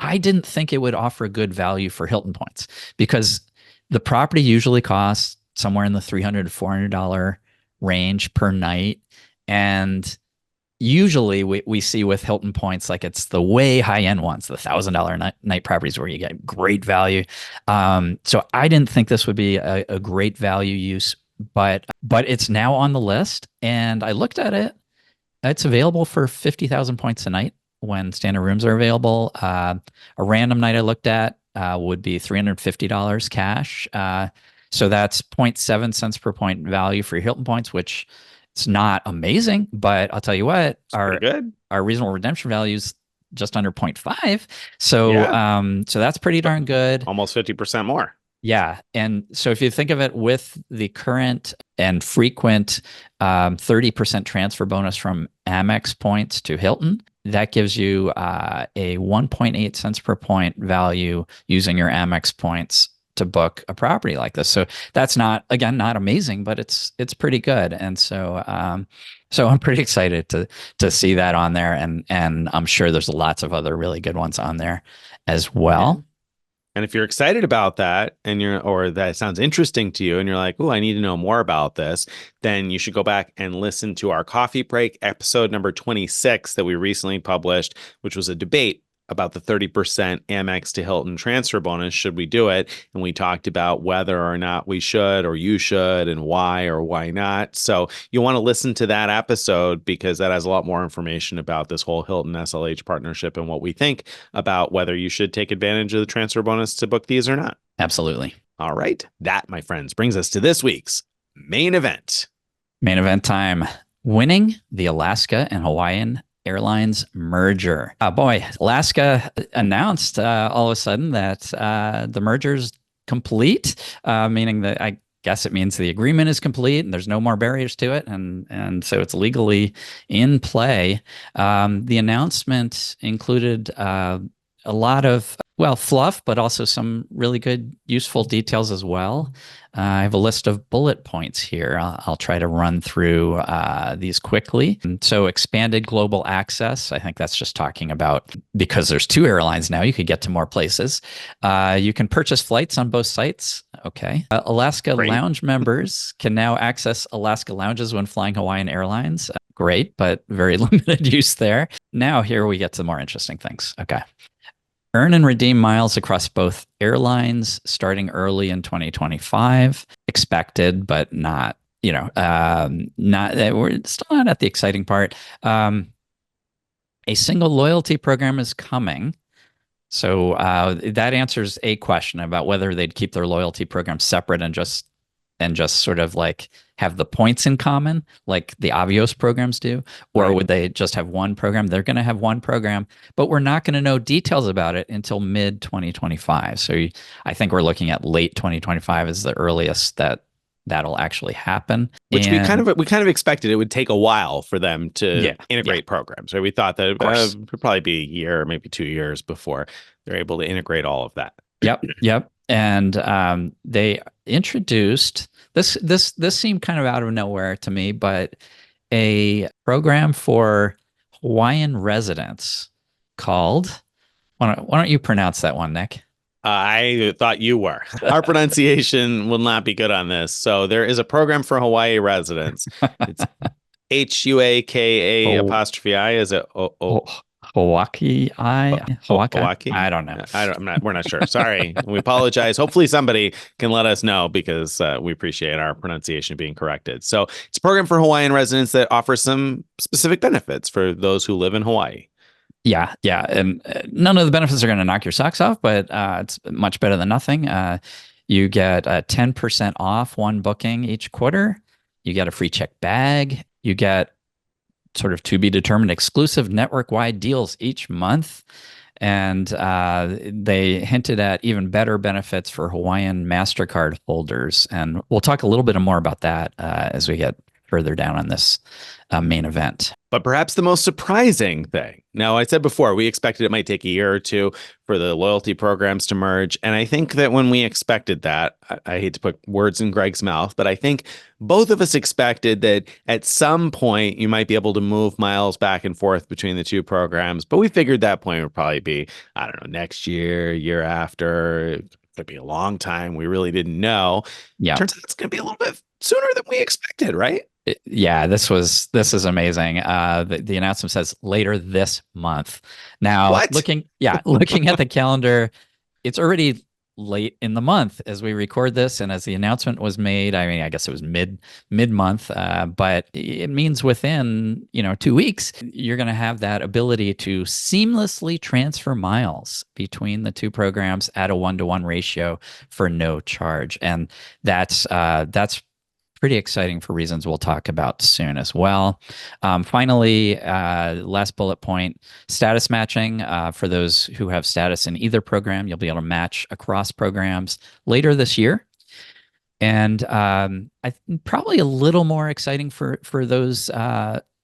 [SPEAKER 1] I didn't think it would offer a good value for Hilton points, because the property usually costs somewhere in the $300 to $400 range per night. And usually we see with Hilton points, like it's the way high end ones, the $1,000 night properties where you get great value. So I didn't think this would be a great value use, but it's now on the list, and I looked at it. It's available for 50,000 points a night when standard rooms are available. A random night I looked at would be $350 cash. So that's 0.7 cents per point value for your Hilton points, which it's not amazing, but I'll tell you what, our reasonable redemption value is just under 0.5. So so that's pretty darn good.
[SPEAKER 2] Almost 50% more.
[SPEAKER 1] Yeah. And so if you think of it with the current and frequent 30% transfer bonus from Amex points to Hilton, that gives you a 1.8 cents per point value using your Amex points to book a property like this. So that's not amazing, but it's pretty good. And so so I'm pretty excited to see that on there, and I'm sure there's lots of other really good ones on there as well.
[SPEAKER 2] Yeah. And if you're excited about that or that sounds interesting to you and you're like, oh, I need to know more about this, then you should go back and listen to our coffee break episode number 26 that we recently published, which was a debate about the 30% Amex to Hilton transfer bonus. Should we do it? And we talked about whether or not we should, or you should, and why or why not. So you want to listen to that episode because that has a lot more information about this whole Hilton SLH partnership and what we think about whether you should take advantage of the transfer bonus to book these or not.
[SPEAKER 1] Absolutely.
[SPEAKER 2] All right. That, my friends, brings us to this week's main event.
[SPEAKER 1] Main event time. Winning the Alaska and Hawaiian Airlines merger. Boy, Alaska announced all of a sudden that the merger's complete, meaning that I guess it means the agreement is complete and there's no more barriers to it, and so it's legally in play. The announcement included a lot of fluff, but also some really good, useful details as well. I have a list of bullet points here. I'll try to run through these quickly. And so expanded global access. I think that's just talking about because there's 2 airlines now, you could get to more places. You can purchase flights on both sites. Okay. Alaska
[SPEAKER 2] Great.
[SPEAKER 1] Lounge members can now access Alaska lounges when flying Hawaiian Airlines. Great, but very limited use there. Now here we get to the more interesting things. Okay. Earn and redeem miles across both airlines starting early in 2025. Expected, but not, we're still not at the exciting part. A single loyalty program is coming. So that answers a question about whether they'd keep their loyalty program separate and just sort of like have the points in common, like the Avios programs do, or
[SPEAKER 2] Right.
[SPEAKER 1] would they just have one program? They're going to have one program, but we're not going to know details about it until mid 2025. So I think we're looking at late 2025 as the earliest that'll actually happen.
[SPEAKER 2] Which
[SPEAKER 1] And
[SPEAKER 2] we kind of expected it would take a while for them to
[SPEAKER 1] yeah, yeah,
[SPEAKER 2] integrate programs. Right? We thought that
[SPEAKER 1] of course.
[SPEAKER 2] it would probably be a year or maybe 2 years before they're able to integrate all of that.
[SPEAKER 1] Yep, yep. And they introduced this seemed kind of out of nowhere to me, but a program for Hawaiian residents called. Why don't you pronounce that one, Nick?
[SPEAKER 2] I thought you were. Our pronunciation will not be good on this. So there is a program for Hawaii residents. It's Huaka
[SPEAKER 1] Oh,
[SPEAKER 2] apostrophe I. Is it
[SPEAKER 1] Hawaii, Hawaii.
[SPEAKER 2] Hawaii?
[SPEAKER 1] I don't know.
[SPEAKER 2] I'm not. We're not sure. Sorry. We apologize. Hopefully, somebody can let us know because we appreciate our pronunciation being corrected. So it's a program for Hawaiian residents that offers some specific benefits for those who live in Hawaii.
[SPEAKER 1] Yeah, yeah, and none of the benefits are going to knock your socks off, but it's much better than nothing. You get 10% off one booking each quarter. You get a free check bag. You get sort of to be determined exclusive network-wide deals each month. And they hinted at even better benefits for Hawaiian MasterCard holders. And we'll talk a little bit more about that as we get further down on this main event.
[SPEAKER 2] But perhaps the most surprising thing. Now, I said before, we expected it might take a year or two for the loyalty programs to merge. And I think that when we expected that, I hate to put words in Greg's mouth, but I think both of us expected that at some point you might be able to move miles back and forth between the two programs. But we figured that point would probably be, I don't know, next year, year after. It could be a long time. We really didn't know.
[SPEAKER 1] Yeah.
[SPEAKER 2] Turns out it's going to be a little bit sooner than we expected, right?
[SPEAKER 1] Yeah, this is amazing. The announcement says later this month. Now,
[SPEAKER 2] What?
[SPEAKER 1] looking at the calendar, it's already late in the month as we record this, and as the announcement was made. I mean, I guess it was mid month, but it means within 2 weeks you're going to have that ability to seamlessly transfer miles between the two programs at a 1-to-1 ratio for no charge, and that's pretty exciting for reasons we'll talk about soon as well. Finally, last bullet point, status matching. For those who have status in either program, you'll be able to match across programs later this year. And probably a little more exciting for those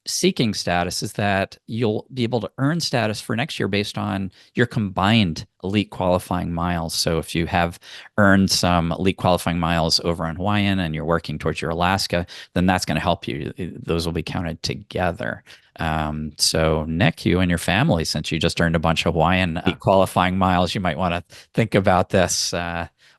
[SPEAKER 1] seeking status is that you'll be able to earn status for next year based on your combined elite qualifying miles. So if you have earned some elite qualifying miles over on Hawaiian and you're working towards your Alaska, then that's going to help you. Those will be counted together. So Nick, you and your family, since you just earned a bunch of Hawaiian qualifying miles, you might want to think about this,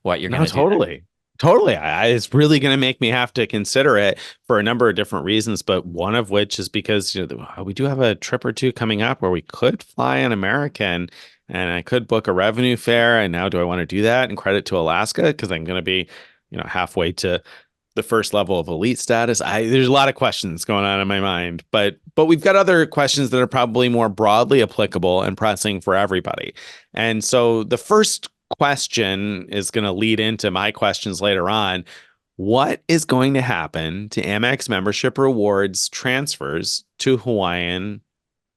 [SPEAKER 1] what you're going to do.
[SPEAKER 2] Totally. Totally. It's really going to make me have to consider it for a number of different reasons, but one of which is because we do have a trip or two coming up where we could fly an American and I could book a revenue fare. And now do I want to do that and credit to Alaska? Because I'm going to be, halfway to the first level of elite status. There's a lot of questions going on in my mind, but we've got other questions that are probably more broadly applicable and pressing for everybody. And so the first question is going to lead into my questions later on. What is going to happen to Amex membership rewards transfers to Hawaiian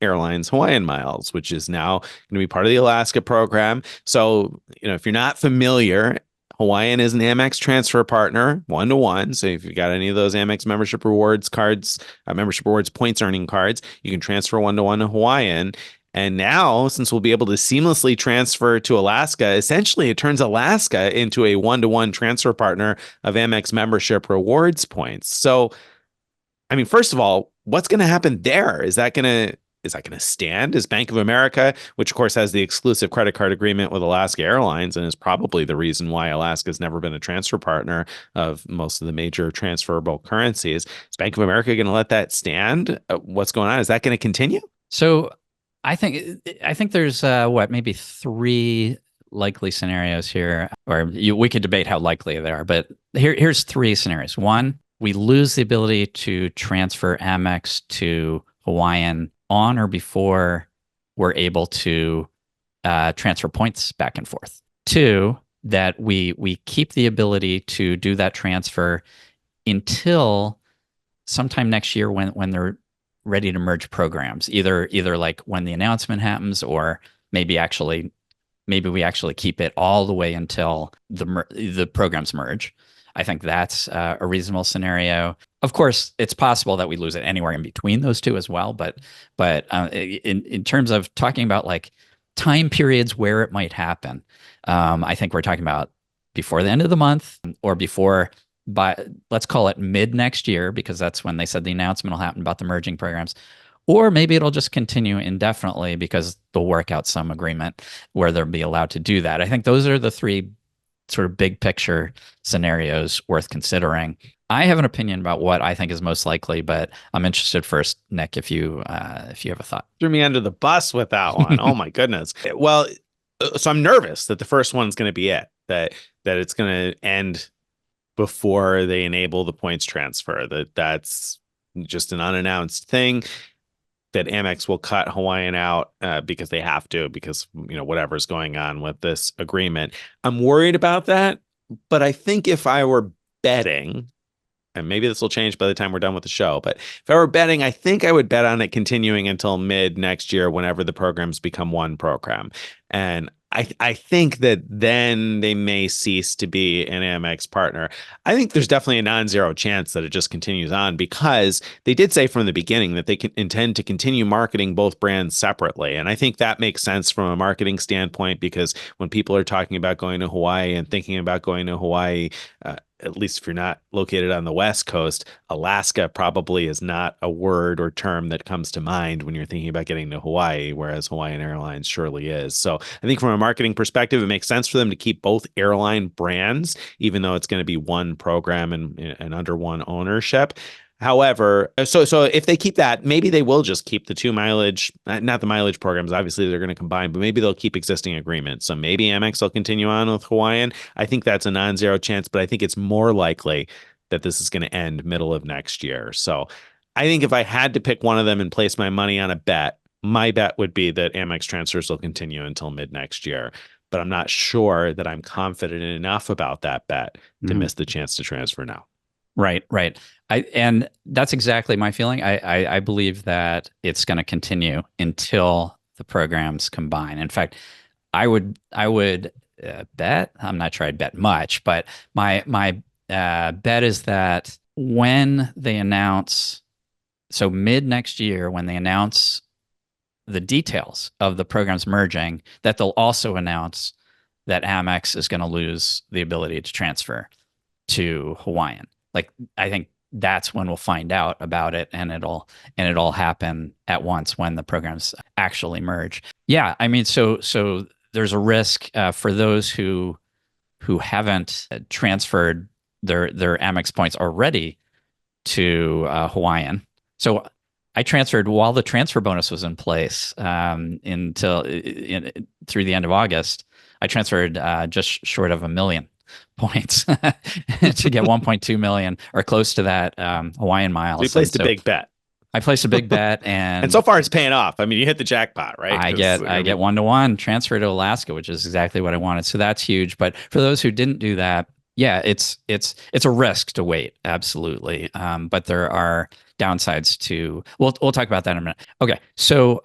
[SPEAKER 2] Airlines Hawaiian Miles, which is now going to be part of the Alaska program? So, if you're not familiar, Hawaiian is an Amex transfer partner, 1-to-1. So if you've got any of those Amex membership rewards cards, membership rewards points earning cards, you can transfer 1-to-1 to Hawaiian. And now, since we'll be able to seamlessly transfer to Alaska, essentially it turns Alaska into a 1-to-1 transfer partner of Amex membership rewards points. So, I mean, first of all, what's going to happen there? Is that going to stand? Is Bank of America, which of course has the exclusive credit card agreement with Alaska Airlines and is probably the reason why Alaska's never been a transfer partner of most of the major transferable currencies, is Bank of America going to let that stand? What's going on? Is that going to continue?
[SPEAKER 1] So I think there's maybe three likely scenarios here, or we could debate how likely they are, but here's three scenarios. One, we lose the ability to transfer Amex to Hawaiian on or before we're able to transfer points back and forth. Two, that we keep the ability to do that transfer until sometime next year when they're ready to merge programs, either like when the announcement happens, or maybe we actually keep it all the way until the programs merge. I think that's a reasonable scenario. Of course, it's possible that we lose it anywhere in between those two as well. But in terms of talking about like time periods where it might happen, I think we're talking about before the end of the month, or before, by, let's call it mid next year, because that's when they said the announcement will happen about the merging programs. Or maybe it'll just continue indefinitely because they'll work out some agreement where they'll be allowed to do that. I think those are the three sort of big picture scenarios worth considering. I have an opinion about what I think is most likely, but I'm interested first, Nick, if you have a thought.
[SPEAKER 2] Threw me under the bus with that one. Oh my goodness. Well, so I'm nervous that the first one's going to be it, that it's going to end before they enable the points transfer, that's just an unannounced thing, that Amex will cut Hawaiian out because they have to, because, whatever's going on with this agreement. I'm worried about that, but I think if I were betting, and maybe this will change by the time we're done with the show, but if I were betting, I think I would bet on it continuing until mid next year, whenever the programs become one program. And I think that then they may cease to be an Amex partner. I think there's definitely a non-zero chance that it just continues on, because they did say from the beginning that they intend to continue marketing both brands separately. And I think that makes sense from a marketing standpoint, because when people are talking about going to Hawaii and thinking about going to Hawaii, at least if you're not located on the West Coast, Alaska probably is not a word or term that comes to mind when you're thinking about getting to Hawaii, whereas Hawaiian Airlines surely is. So I think from a marketing perspective, it makes sense for them to keep both airline brands, even though it's going to be one program and under one ownership. However, so if they keep that, maybe they will just keep the two mileage, not the mileage programs. Obviously, they're going to combine, but maybe they'll keep existing agreements. So maybe Amex will continue on with Hawaiian. I think that's a non-zero chance, but I think it's more likely that this is going to end middle of next year. So I think if I had to pick one of them and place my money on a bet, my bet would be that Amex transfers will continue until mid next year. But I'm not sure that I'm confident enough about that bet to miss the chance to transfer now.
[SPEAKER 1] Right. And that's exactly my feeling. I believe that it's going to continue until the programs combine. In fact, I would bet, I'm not sure I'd bet much, but my bet is that when they announce, so mid next year, when they announce the details of the programs merging, that they'll also announce that Amex is going to lose the ability to transfer to Hawaiian. Like, I think that's when we'll find out about it, and it'll happen at once when the programs actually merge. Yeah, I mean, so there's a risk for those who haven't transferred their Amex points already to Hawaiian. So I transferred while the transfer bonus was in place through the end of August. I transferred just short of 1 million points to get 1.2 million or close to that Hawaiian miles.
[SPEAKER 2] So you placed a big bet.
[SPEAKER 1] I placed a big bet, and
[SPEAKER 2] so far it's paying off. I mean, you hit the jackpot, right?
[SPEAKER 1] I get 1-to-1 transfer to Alaska, which is exactly what I wanted. So that's huge. But for those who didn't do that, yeah, it's a risk to wait. Absolutely. But there are downsides to, we'll talk about that in a minute. Okay. So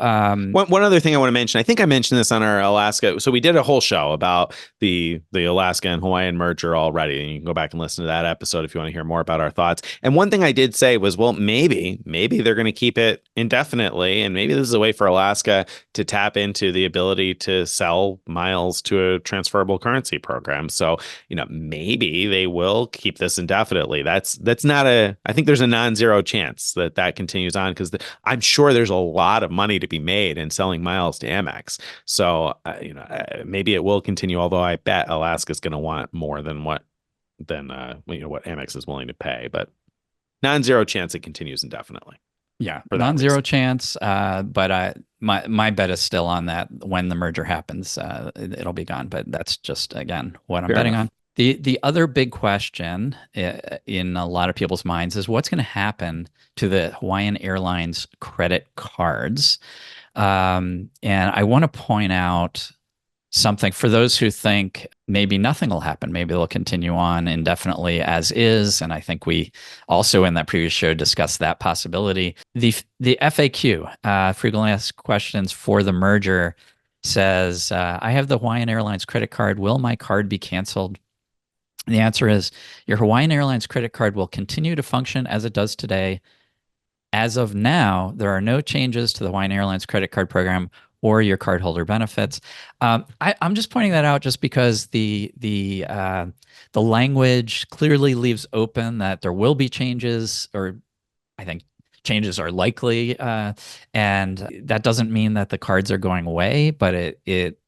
[SPEAKER 2] one other thing I want to mention, I think I mentioned this on our Alaska. So we did a whole show about the Alaska and Hawaiian merger already. And you can go back and listen to that episode if you want to hear more about our thoughts. And one thing I did say was, well, maybe they're going to keep it indefinitely. And maybe this is a way for Alaska to tap into the ability to sell miles to a transferable currency program. So, maybe they will keep this indefinitely. That's not I think there's a non-zero chance that continues on, because I'm sure there's a lot of money to be made in selling miles to Amex. So, maybe it will continue, although I bet Alaska's going to want more than what Amex is willing to pay, but non-zero chance it continues indefinitely.
[SPEAKER 1] Yeah, non-zero chance. But my bet is still on that. When the merger happens, it'll be gone. But that's just, again, what I'm betting on. The other big question in a lot of people's minds is what's going to happen to the Hawaiian Airlines credit cards. And I want to point out something for those who think maybe nothing will happen. Maybe they'll continue on indefinitely as is. And I think we also in that previous show discussed that possibility. The FAQ, frequently asked questions for the merger, says, I have the Hawaiian Airlines credit card. Will my card be canceled? The answer is your Hawaiian Airlines credit card will continue to function as it does today. As of now, there are no changes to the Hawaiian Airlines credit card program or your cardholder benefits. I'm just pointing that out just because the language clearly leaves open that there will be changes, or I think changes are likely, and that doesn't mean that the cards are going away, but it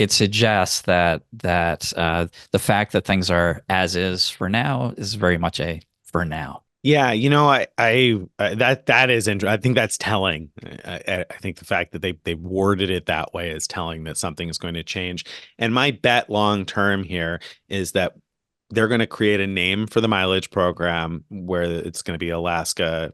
[SPEAKER 1] suggests that the fact that things are as is for now is very much a for now.
[SPEAKER 2] Yeah, that is interesting. I think that's telling. I think the fact that they worded it that way is telling that something is going to change. And my bet long term here is that they're going to create a name for the mileage program where it's going to be Alaska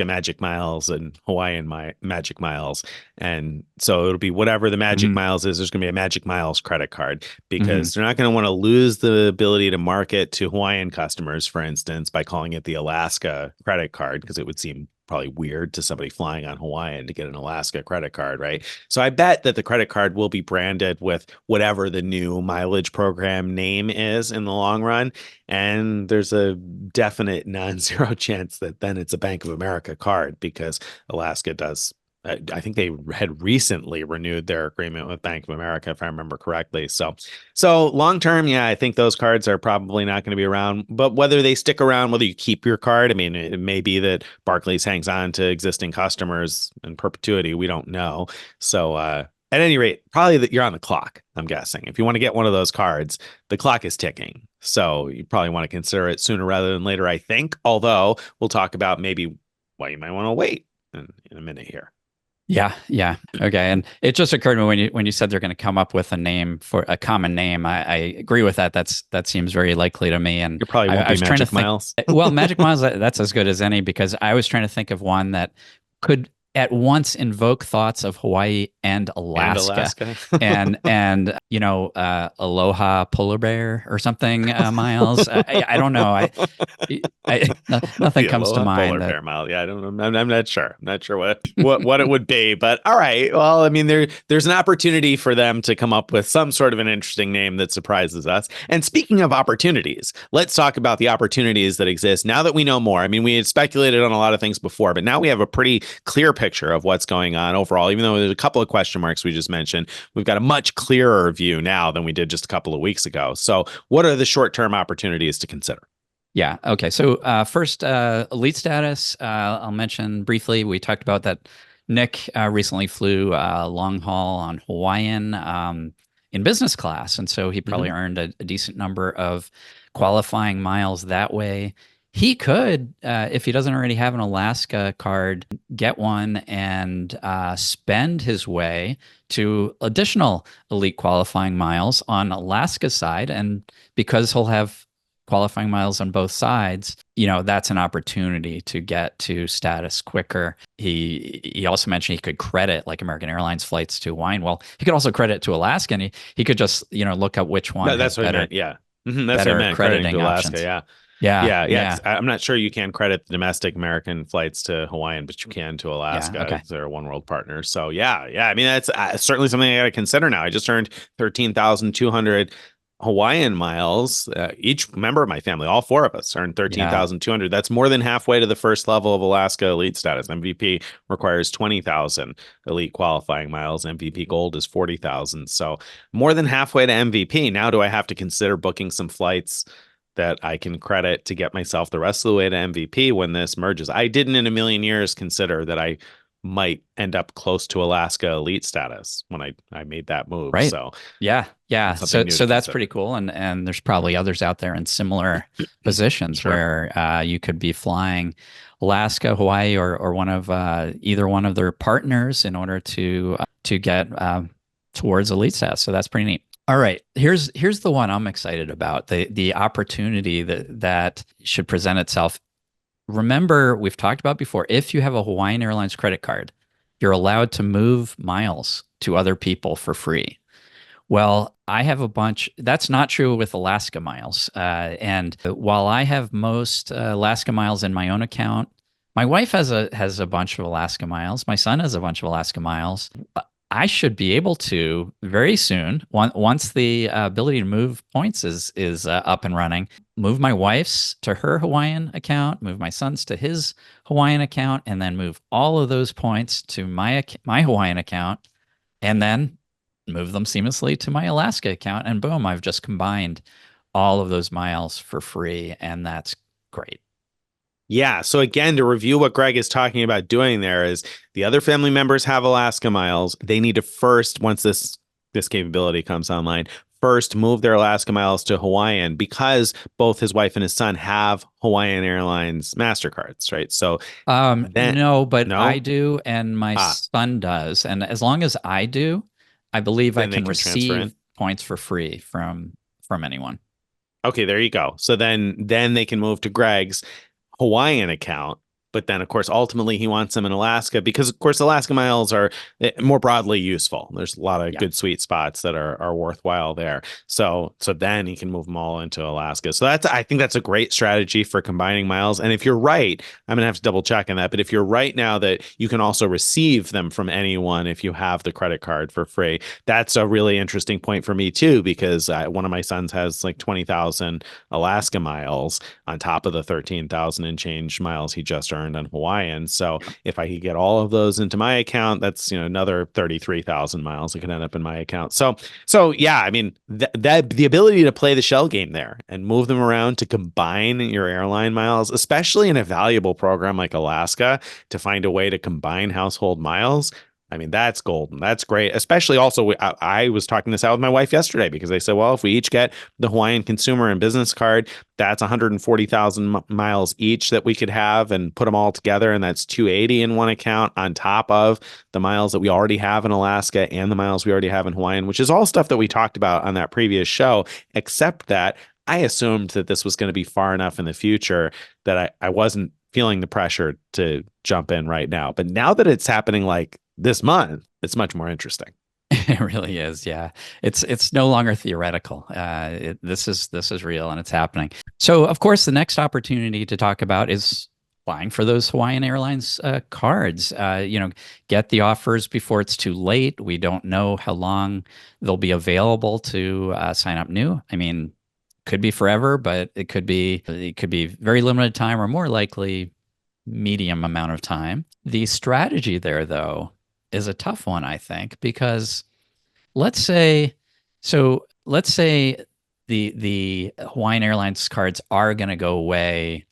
[SPEAKER 2] Magic Miles and Hawaiian Magic Miles. And so it'll be whatever the Magic Miles is, there's going to be a Magic Miles credit card, because they're not going to want to lose the ability to market to Hawaiian customers, for instance, by calling it the Alaska credit card, because it would seem probably weird to somebody flying on Hawaiian to get an Alaska credit card, right? So I bet that the credit card will be branded with whatever the new mileage program name is in the long run. And there's a definite non-zero chance that then it's a Bank of America card, because Alaska does. I think they had recently renewed their agreement with Bank of America, if I remember correctly. So long term, yeah, I think those cards are probably not going to be around. But whether they stick around, whether you keep your card, I mean, it may be that Barclays hangs on to existing customers in perpetuity. We don't know. So at any rate, probably that you're on the clock, I'm guessing. If you want to get one of those cards, the clock is ticking. So you probably want to consider it sooner rather than later, I think. Although we'll talk about maybe why you might want to wait in a minute here.
[SPEAKER 1] Yeah. Okay. And it just occurred to me when you said they're going to come up with a name for a common name. I agree with that. That seems very likely to me. And
[SPEAKER 2] you probably won't be Magic Miles.
[SPEAKER 1] Well, Magic Miles, that's as good as any, because I was trying to think of one that could at once invoke thoughts of Hawaii and Alaska, and Aloha polar bear or something. Miles, I don't know. Nothing comes to mind.
[SPEAKER 2] Polar bear Miles. Yeah, I don't know. I'm not sure. I'm not sure what it would be. But all right. Well, I mean, there's an opportunity for them to come up with some sort of an interesting name that surprises us. And speaking of opportunities, let's talk about the opportunities that exist now that we know more. I mean, we had speculated on a lot of things before, but now we have a pretty clear picture of what's going on overall. Even though there's a couple of question marks we just mentioned, we've got a much clearer view now than we did just a couple of weeks ago. So what are the short-term opportunities to consider?
[SPEAKER 1] Yeah. Okay. So first, elite status, I'll mention briefly. We talked about that Nick recently flew long haul on Hawaiian in business class. And so he probably earned a decent number of qualifying miles that way. He could, if he doesn't already have an Alaska card, get one and spend his way to additional elite qualifying miles on Alaska's side. And because he'll have qualifying miles on both sides, that's an opportunity to get to status quicker. He also mentioned he could credit like American Airlines flights to Hawaii. Well, he could also credit to Alaska, and he could just, look up which one.
[SPEAKER 2] No, that's what I meant. Yeah. That's what I meant. Crediting to Alaska.
[SPEAKER 1] Options.
[SPEAKER 2] Yeah.
[SPEAKER 1] Yeah.
[SPEAKER 2] I'm not sure you can credit the domestic American flights to Hawaiian, but you can to Alaska.
[SPEAKER 1] Okay.
[SPEAKER 2] They're a one world partner. So yeah. I mean, that's certainly something I got to consider now. I just earned 13,200 Hawaiian miles. Each member of my family, all four of us, earned 13,200. That's more than halfway to the first level of Alaska elite status. MVP requires 20,000 elite qualifying miles. MVP Gold is 40,000. So more than halfway to MVP. Now, do I have to consider booking some flights that I can credit to get myself the rest of the way to MVP when this merges? I didn't in a million years consider that I might end up close to Alaska elite status when I made that move.
[SPEAKER 1] Right.
[SPEAKER 2] So
[SPEAKER 1] yeah. So that's pretty cool. And there's probably others out there in similar positions where you could be flying Alaska, Hawaii, or one of either one of their partners in order to get towards elite status. So that's pretty neat. All right, here's the one I'm excited about, the opportunity that should present itself. Remember, we've talked about before, if you have a Hawaiian Airlines credit card, you're allowed to move miles to other people for free. Well, I have a bunch. That's not true with Alaska miles. And while I have most Alaska miles in my own account, my wife has a bunch of Alaska miles. My son has a bunch of Alaska miles. I should be able to very soon, once the ability to move points is up and running, move my wife's to her Hawaiian account, move my son's to his Hawaiian account, and then move all of those points to my Hawaiian account, and then move them seamlessly to my Alaska account. And boom, I've just combined all of those miles for free. And that's great.
[SPEAKER 2] Yeah. So again, to review what Greg is talking about doing there is the other family members have Alaska miles. They need to first, once this capability comes online, first move their Alaska miles to Hawaiian because both his wife and his son have Hawaiian Airlines MasterCards, right? So then
[SPEAKER 1] No, but I
[SPEAKER 2] no,
[SPEAKER 1] do, and my
[SPEAKER 2] ah,
[SPEAKER 1] son does. And as long as I do, I believe I
[SPEAKER 2] then they
[SPEAKER 1] can
[SPEAKER 2] can transfer in.
[SPEAKER 1] receive points for free from anyone.
[SPEAKER 2] Okay, there you go. So then they can move to Greg's Hawaiian account. But then, of course, ultimately he wants them in Alaska because, of course, Alaska miles are more broadly useful. There's a lot of
[SPEAKER 1] Yeah.
[SPEAKER 2] good sweet spots that are worthwhile there. So then he can move them all into Alaska. So I think that's a great strategy for combining miles. And if you're right, I'm gonna have to double check on that. But if you're right now that you can also receive them from anyone if you have the credit card for free, that's a really interesting point for me too, because one of my sons has like 20,000 Alaska miles on top of the 13,000 and change miles he just earned on Hawaiian. So if I could get all of those into my account, that's another 33,000 miles that could end up in my account. So yeah, I mean that the ability to play the shell game there and move them around to combine your airline miles, especially in a valuable program like Alaska, to find a way to combine household miles. I mean, that's golden. That's great. Especially also, I was talking this out with my wife yesterday because they said, well, if we each get the Hawaiian consumer and business card, that's 140,000 miles each that we could have and put them all together. And that's 280 in one account on top of the miles that we already have in Alaska and the miles we already have in Hawaiian, which is all stuff that we talked about on that previous show, except that I assumed that this was going to be far enough in the future that I wasn't feeling the pressure to jump in right now. But now that it's happening like this month, it's much more interesting.
[SPEAKER 1] It really is. Yeah. It's no longer theoretical. This is real and it's happening. So of course, the next opportunity to talk about is applying for those Hawaiian Airlines cards. Get the offers before it's too late. We don't know how long they'll be available to sign up new. I mean, could be forever, but it could be very limited time, or more likely medium amount of time. The strategy there, though, is a tough one, I think, because let's say let's say the Hawaiian Airlines cards are going to go away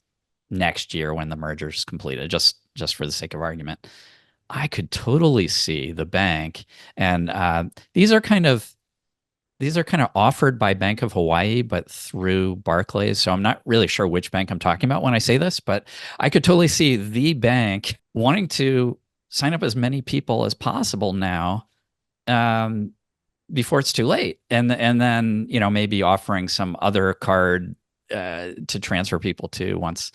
[SPEAKER 1] next year when the merger is completed, just for the sake of argument. I could totally see the bank, and these are kind of offered by Bank of Hawaii, but through Barclays. So I'm not really sure which bank I'm talking about when I say this, but I could totally see the bank wanting to sign up as many people as possible now, before it's too late, and then maybe offering some other card to transfer people to once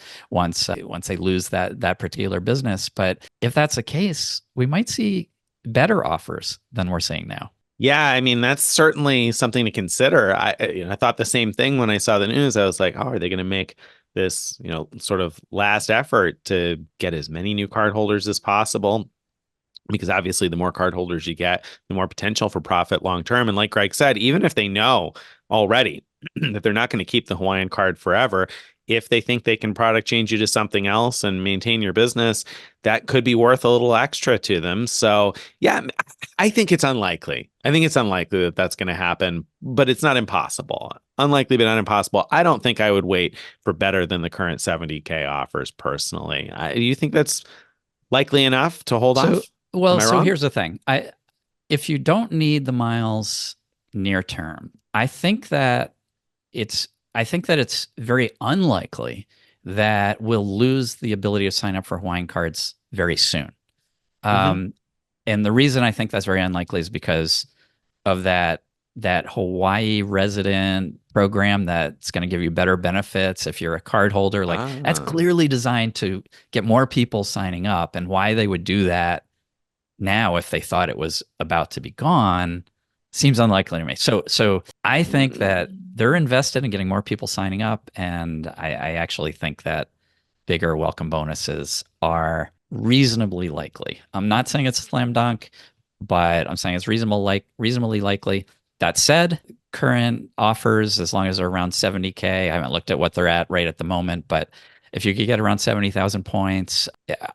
[SPEAKER 1] they lose that particular business. But if that's the case, we might see better offers than we're seeing now.
[SPEAKER 2] Yeah, I mean, that's certainly something to consider. I thought the same thing when I saw the news. I was like, oh, are they going to make this, sort of last effort to get as many new cardholders as possible? Because obviously the more cardholders you get, the more potential for profit long term. And like Greg said, even if they know already that they're not going to keep the Hawaiian card forever, if they think they can product change you to something else and maintain your business, that could be worth a little extra to them. So yeah, I think it's unlikely. I think it's unlikely that that's going to happen, but it's not impossible. Unlikely, but not impossible. I don't think I would wait for better than the current 70K offers personally. Do you think that's likely enough to hold
[SPEAKER 1] So,
[SPEAKER 2] off? Am
[SPEAKER 1] well,
[SPEAKER 2] I
[SPEAKER 1] so
[SPEAKER 2] wrong?
[SPEAKER 1] here's the thing. If you don't need the miles near term, it's I think that it's very unlikely that we'll lose the ability to sign up for Hawaiian cards very soon.
[SPEAKER 2] Hmm.
[SPEAKER 1] Um, and the reason I think that's very unlikely is because of that Hawaii resident program that's going to give you better benefits if you're a card holder. Like, that's
[SPEAKER 2] Ah,
[SPEAKER 1] clearly designed to get more people signing up, and why they would do that, now, if they thought it was about to be gone, seems unlikely to me. So I think that they're invested in getting more people signing up, and I actually think that bigger welcome bonuses are reasonably likely. I'm not saying it's a slam dunk, but I'm saying it's reasonably likely. That said, current offers, as long as they're around 70K, I haven't looked at what they're at right at the moment, but if you could get around 70,000 points,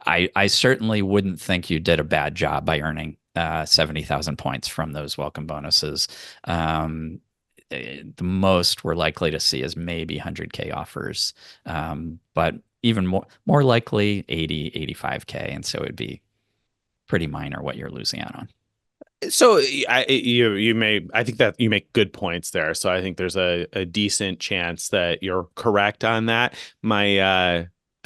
[SPEAKER 1] I certainly wouldn't think you did a bad job by earning 70,000 points from those welcome bonuses. The most we're likely to see is maybe 100K offers, but even more likely 80, 85K. And so it'd be pretty minor what you're losing out on.
[SPEAKER 2] So I think that you make good points there. So I think there's a decent chance that you're correct on that.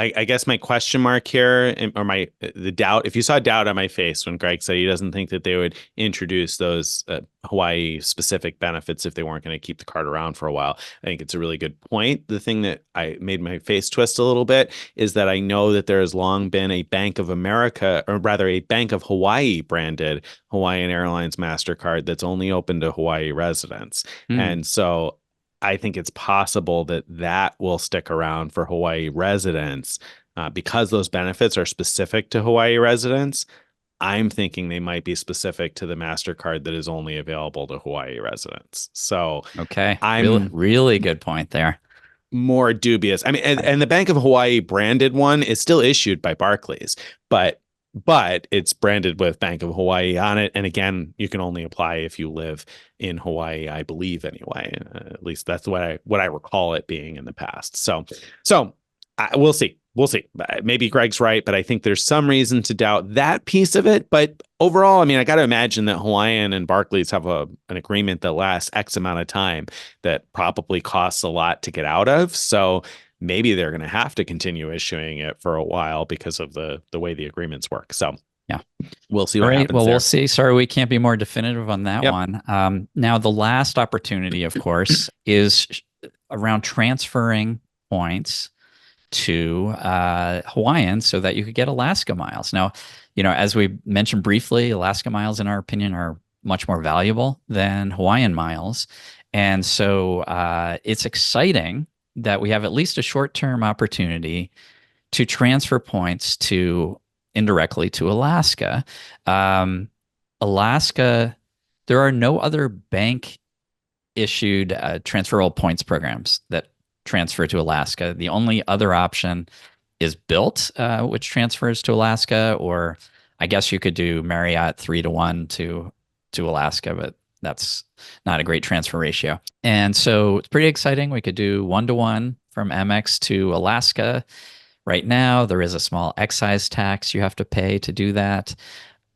[SPEAKER 2] I guess my question mark here, or the doubt, if you saw doubt on my face when Greg said he doesn't think that they would introduce those Hawaii specific benefits if they weren't going to keep the card around for a while, I think it's a really good point. The thing that I made my face twist a little bit is that I know that there has long been a Bank of America, or rather a Bank of Hawaii branded Hawaiian Airlines MasterCard that's only open to Hawaii residents. And so I think it's possible that that will stick around for Hawaii residents because those benefits are specific to Hawaii residents. I'm thinking they might be specific to the MasterCard that is only available to Hawaii residents. So
[SPEAKER 1] okay,
[SPEAKER 2] I'm
[SPEAKER 1] really good point there.
[SPEAKER 2] More dubious. I mean, and the Bank of Hawaii branded one is still issued by Barclays, but it's branded with Bank of Hawaii on it. And again, you can only apply if you live in Hawaii, I believe, anyway. At least that's what I recall it being in the past. So we'll see. We'll see. Maybe Greg's right, but I think there's some reason to doubt that piece of it. But overall, I mean, I got to imagine that Hawaiian and Barclays have an agreement that lasts X amount of time that probably costs a lot to get out of. So maybe they're going to have to continue issuing it for a while because of the way the agreements work. So
[SPEAKER 1] yeah,
[SPEAKER 2] we'll see what happens.
[SPEAKER 1] Well,
[SPEAKER 2] there.
[SPEAKER 1] We'll see. Sorry, we can't be more definitive on that one. Now, the last opportunity, of course, is around transferring points to Hawaiian so that you could get Alaska miles. Now, as we mentioned briefly, Alaska miles, in our opinion, are much more valuable than Hawaiian miles. And so it's exciting that we have at least a short-term opportunity to transfer points indirectly to Alaska. Alaska, there are no other bank-issued transferable points programs that transfer to Alaska. The only other option is Bilt, which transfers to Alaska, or I guess you could do Marriott 3-to-1 to Alaska, but that's not a great transfer ratio. And so it's pretty exciting. We could do 1-to-1 from Amex to Alaska. Right now, there is a small excise tax you have to pay to do that.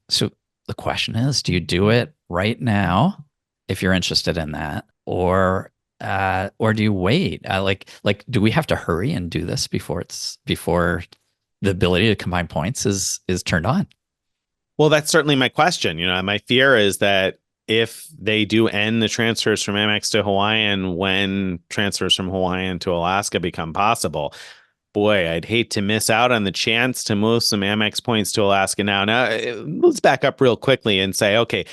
[SPEAKER 1] So the question is, do you do it right now if you're interested in that, or do you wait? Do we have to hurry and do this before the ability to combine points is turned on?
[SPEAKER 2] Well, that's certainly my question. My fear is that if they do end the transfers from Amex to Hawaiian when transfers from Hawaiian to Alaska become possible, boy, I'd hate to miss out on the chance to move some Amex points to Alaska now. Now, let's back up real quickly and say, okay,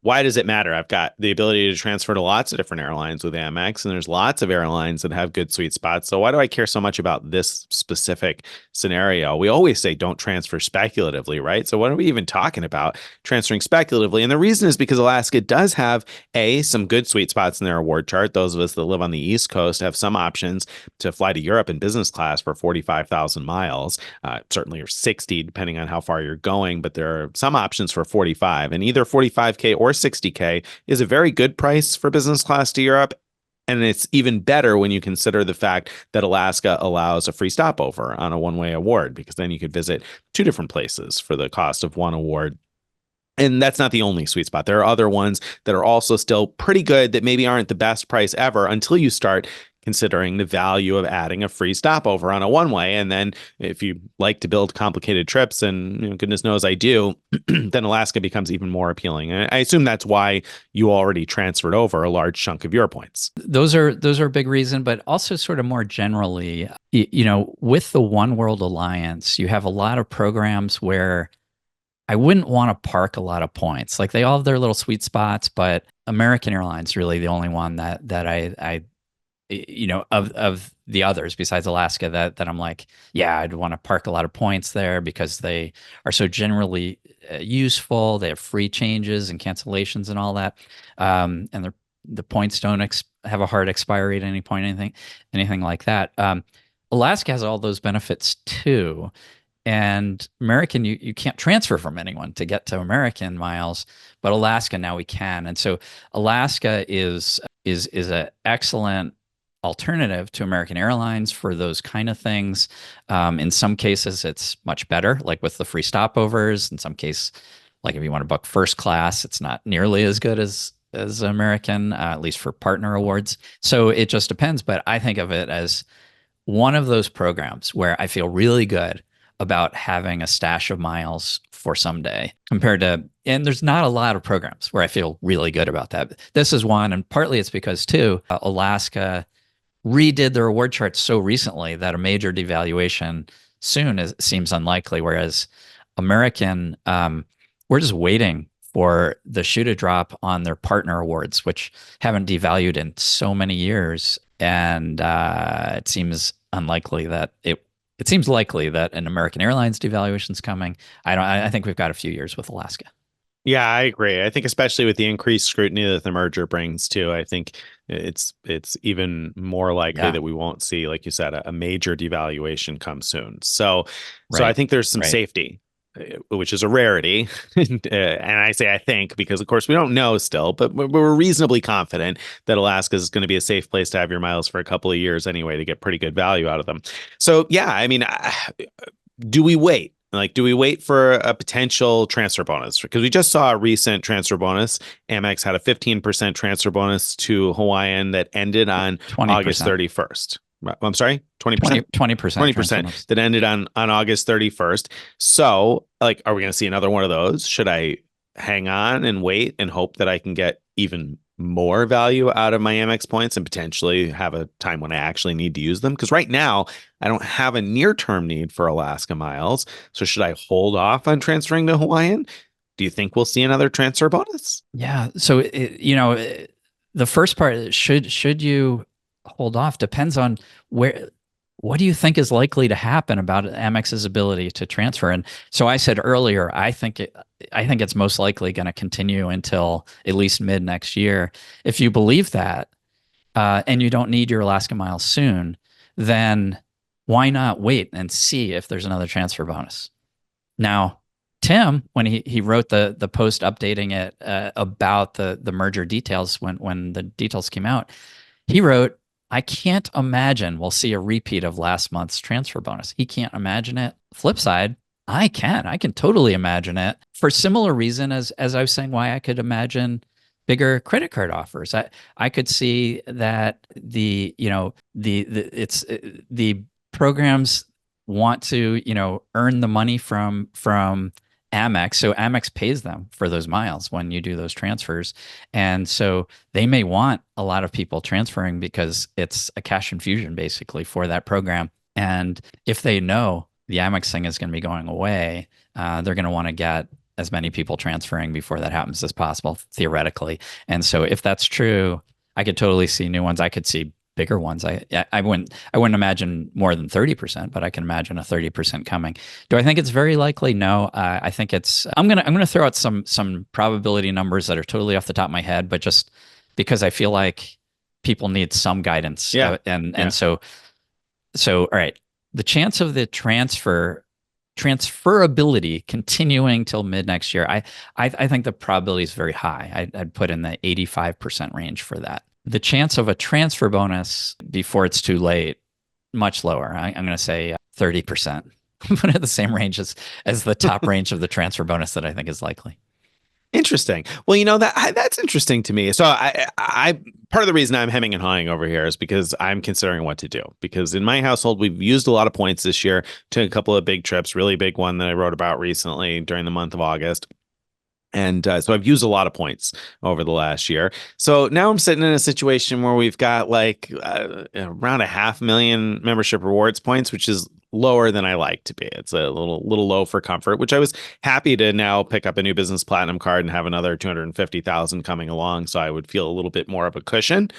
[SPEAKER 2] why does it matter? I've got the ability to transfer to lots of different airlines with Amex, and there's lots of airlines that have good sweet spots. So why do I care so much about this specific scenario? We always say don't transfer speculatively, right? So what are we even talking about transferring speculatively? And the reason is because Alaska does have some good sweet spots in their award chart. Those of us that live on the East Coast have some options to fly to Europe in business class for 45,000 miles, certainly or 60, depending on how far you're going. But there are some options for 45, and either 45K or 60K is a very good price for business class to Europe. And it's even better when you consider the fact that Alaska allows a free stopover on a one-way award, because then you could visit two different places for the cost of one award. And that's not the only sweet spot. There are other ones that are also still pretty good that maybe aren't the best price ever until you start considering the value of adding a free stopover on a one-way. And then if you like to build complicated trips, and goodness knows I do, then Alaska becomes even more appealing. And I assume that's why you already transferred over a large chunk of your points.
[SPEAKER 1] Those are a big reason, but also sort of more generally, with the One World Alliance, you have a lot of programs where I wouldn't want to park a lot of points. Like they all have their little sweet spots, but American Airlines really the only one that I of the others besides Alaska that I'm like, yeah, I'd want to park a lot of points there because they are so generally useful. They have free changes and cancellations and all that, and the points don't have a hard expiry at any point, anything like that. Alaska has all those benefits too. And American, you can't transfer from anyone to get to American miles, but Alaska now we can. And so Alaska is an excellent alternative to American Airlines for those kind of things. In some cases, it's much better, like with the free stopovers. In some case, like if you want to book first class, it's not nearly as good as American, at least for partner awards. So it just depends. But I think of it as one of those programs where I feel really good about having a stash of miles for someday compared to, and there's not a lot of programs where I feel really good about that. This is one, and partly it's because too, Alaska redid the reward chart so recently that a major devaluation soon seems unlikely, whereas American, we're just waiting for the shoe to drop on their partner awards, which haven't devalued in so many years. And it seems unlikely that it seems likely that an American Airlines devaluation is coming. I think we've got a few years with Alaska.
[SPEAKER 2] Yeah, I agree. I think especially with the increased scrutiny that the merger brings too, I think it's even more likely that we won't see, like you said, a major devaluation come soon. So I think there's some safety, which is a rarity. And I say I think because, of course, we don't know still, but we're reasonably confident that Alaska is going to be a safe place to have your miles for a couple of years anyway to get pretty good value out of them. So, yeah, I mean, do we wait? Like, do we wait for a potential transfer bonus? Because we just saw a recent transfer bonus. Amex had a 15% transfer bonus to Hawaiian that ended on
[SPEAKER 1] 20%.
[SPEAKER 2] August 31st. I'm sorry, 20%? 20% that ended on August 31st. So, like, are we going to see another one of those? Should I hang on and wait and hope that I can get even more value out of my Amex points and potentially have a time when I actually need to use them? Because right now, I don't have a near-term need for Alaska miles. So should I hold off on transferring to Hawaiian? Do you think we'll see another transfer bonus?
[SPEAKER 1] Yeah. So, the first part, should you hold off, depends on what do you think is likely to happen about Amex's ability to transfer. And so I said earlier, I think it's most likely going to continue until at least mid next year. If you believe that, and you don't need your Alaska miles soon, then why not wait and see if there's another transfer bonus? Now, Tim, when he wrote the post updating it about the merger details, when the details came out, he wrote, I can't imagine we'll see a repeat of last month's transfer bonus. He can't imagine it. Flip side, I can totally imagine it for similar reason as I was saying why I could imagine bigger credit card offers. I could see that the programs want to earn the money from Amex. So Amex pays them for those miles when you do those transfers. And so they may want a lot of people transferring because it's a cash infusion basically for that program. And if they know the Amex thing is going to be going away, they're going to want to get as many people transferring before that happens as possible, theoretically. And so if that's true, I could totally see new ones. I could see bigger ones. I wouldn't imagine more than 30%, but I can imagine a 30% coming. Do I think it's very likely? No. I think it's. I'm gonna throw out some probability numbers that are totally off the top of my head, but just because I feel like people need some guidance.
[SPEAKER 2] Yeah.
[SPEAKER 1] And so all right. The chance of the transferability continuing till mid next year, I think the probability is very high. I'd put in the 85% range for that. The chance of a transfer bonus before it's too late, much lower. I'm going to say 30%. Put it at the same range as the top range of the transfer bonus that I think is likely.
[SPEAKER 2] Interesting. Well, that's interesting to me. So I part of the reason I'm hemming and hawing over here is because I'm considering what to do. Because in my household, we've used a lot of points this year. Took a couple of big trips, really big one that I wrote about recently during the month of August. And so I've used a lot of points over the last year. So now I'm sitting in a situation where we've got like around 500,000 membership rewards points, which is lower than I like to be. It's a little low for comfort, which I was happy to now pick up a new business platinum card and have another 250,000 coming along, so I would feel a little bit more of a cushion.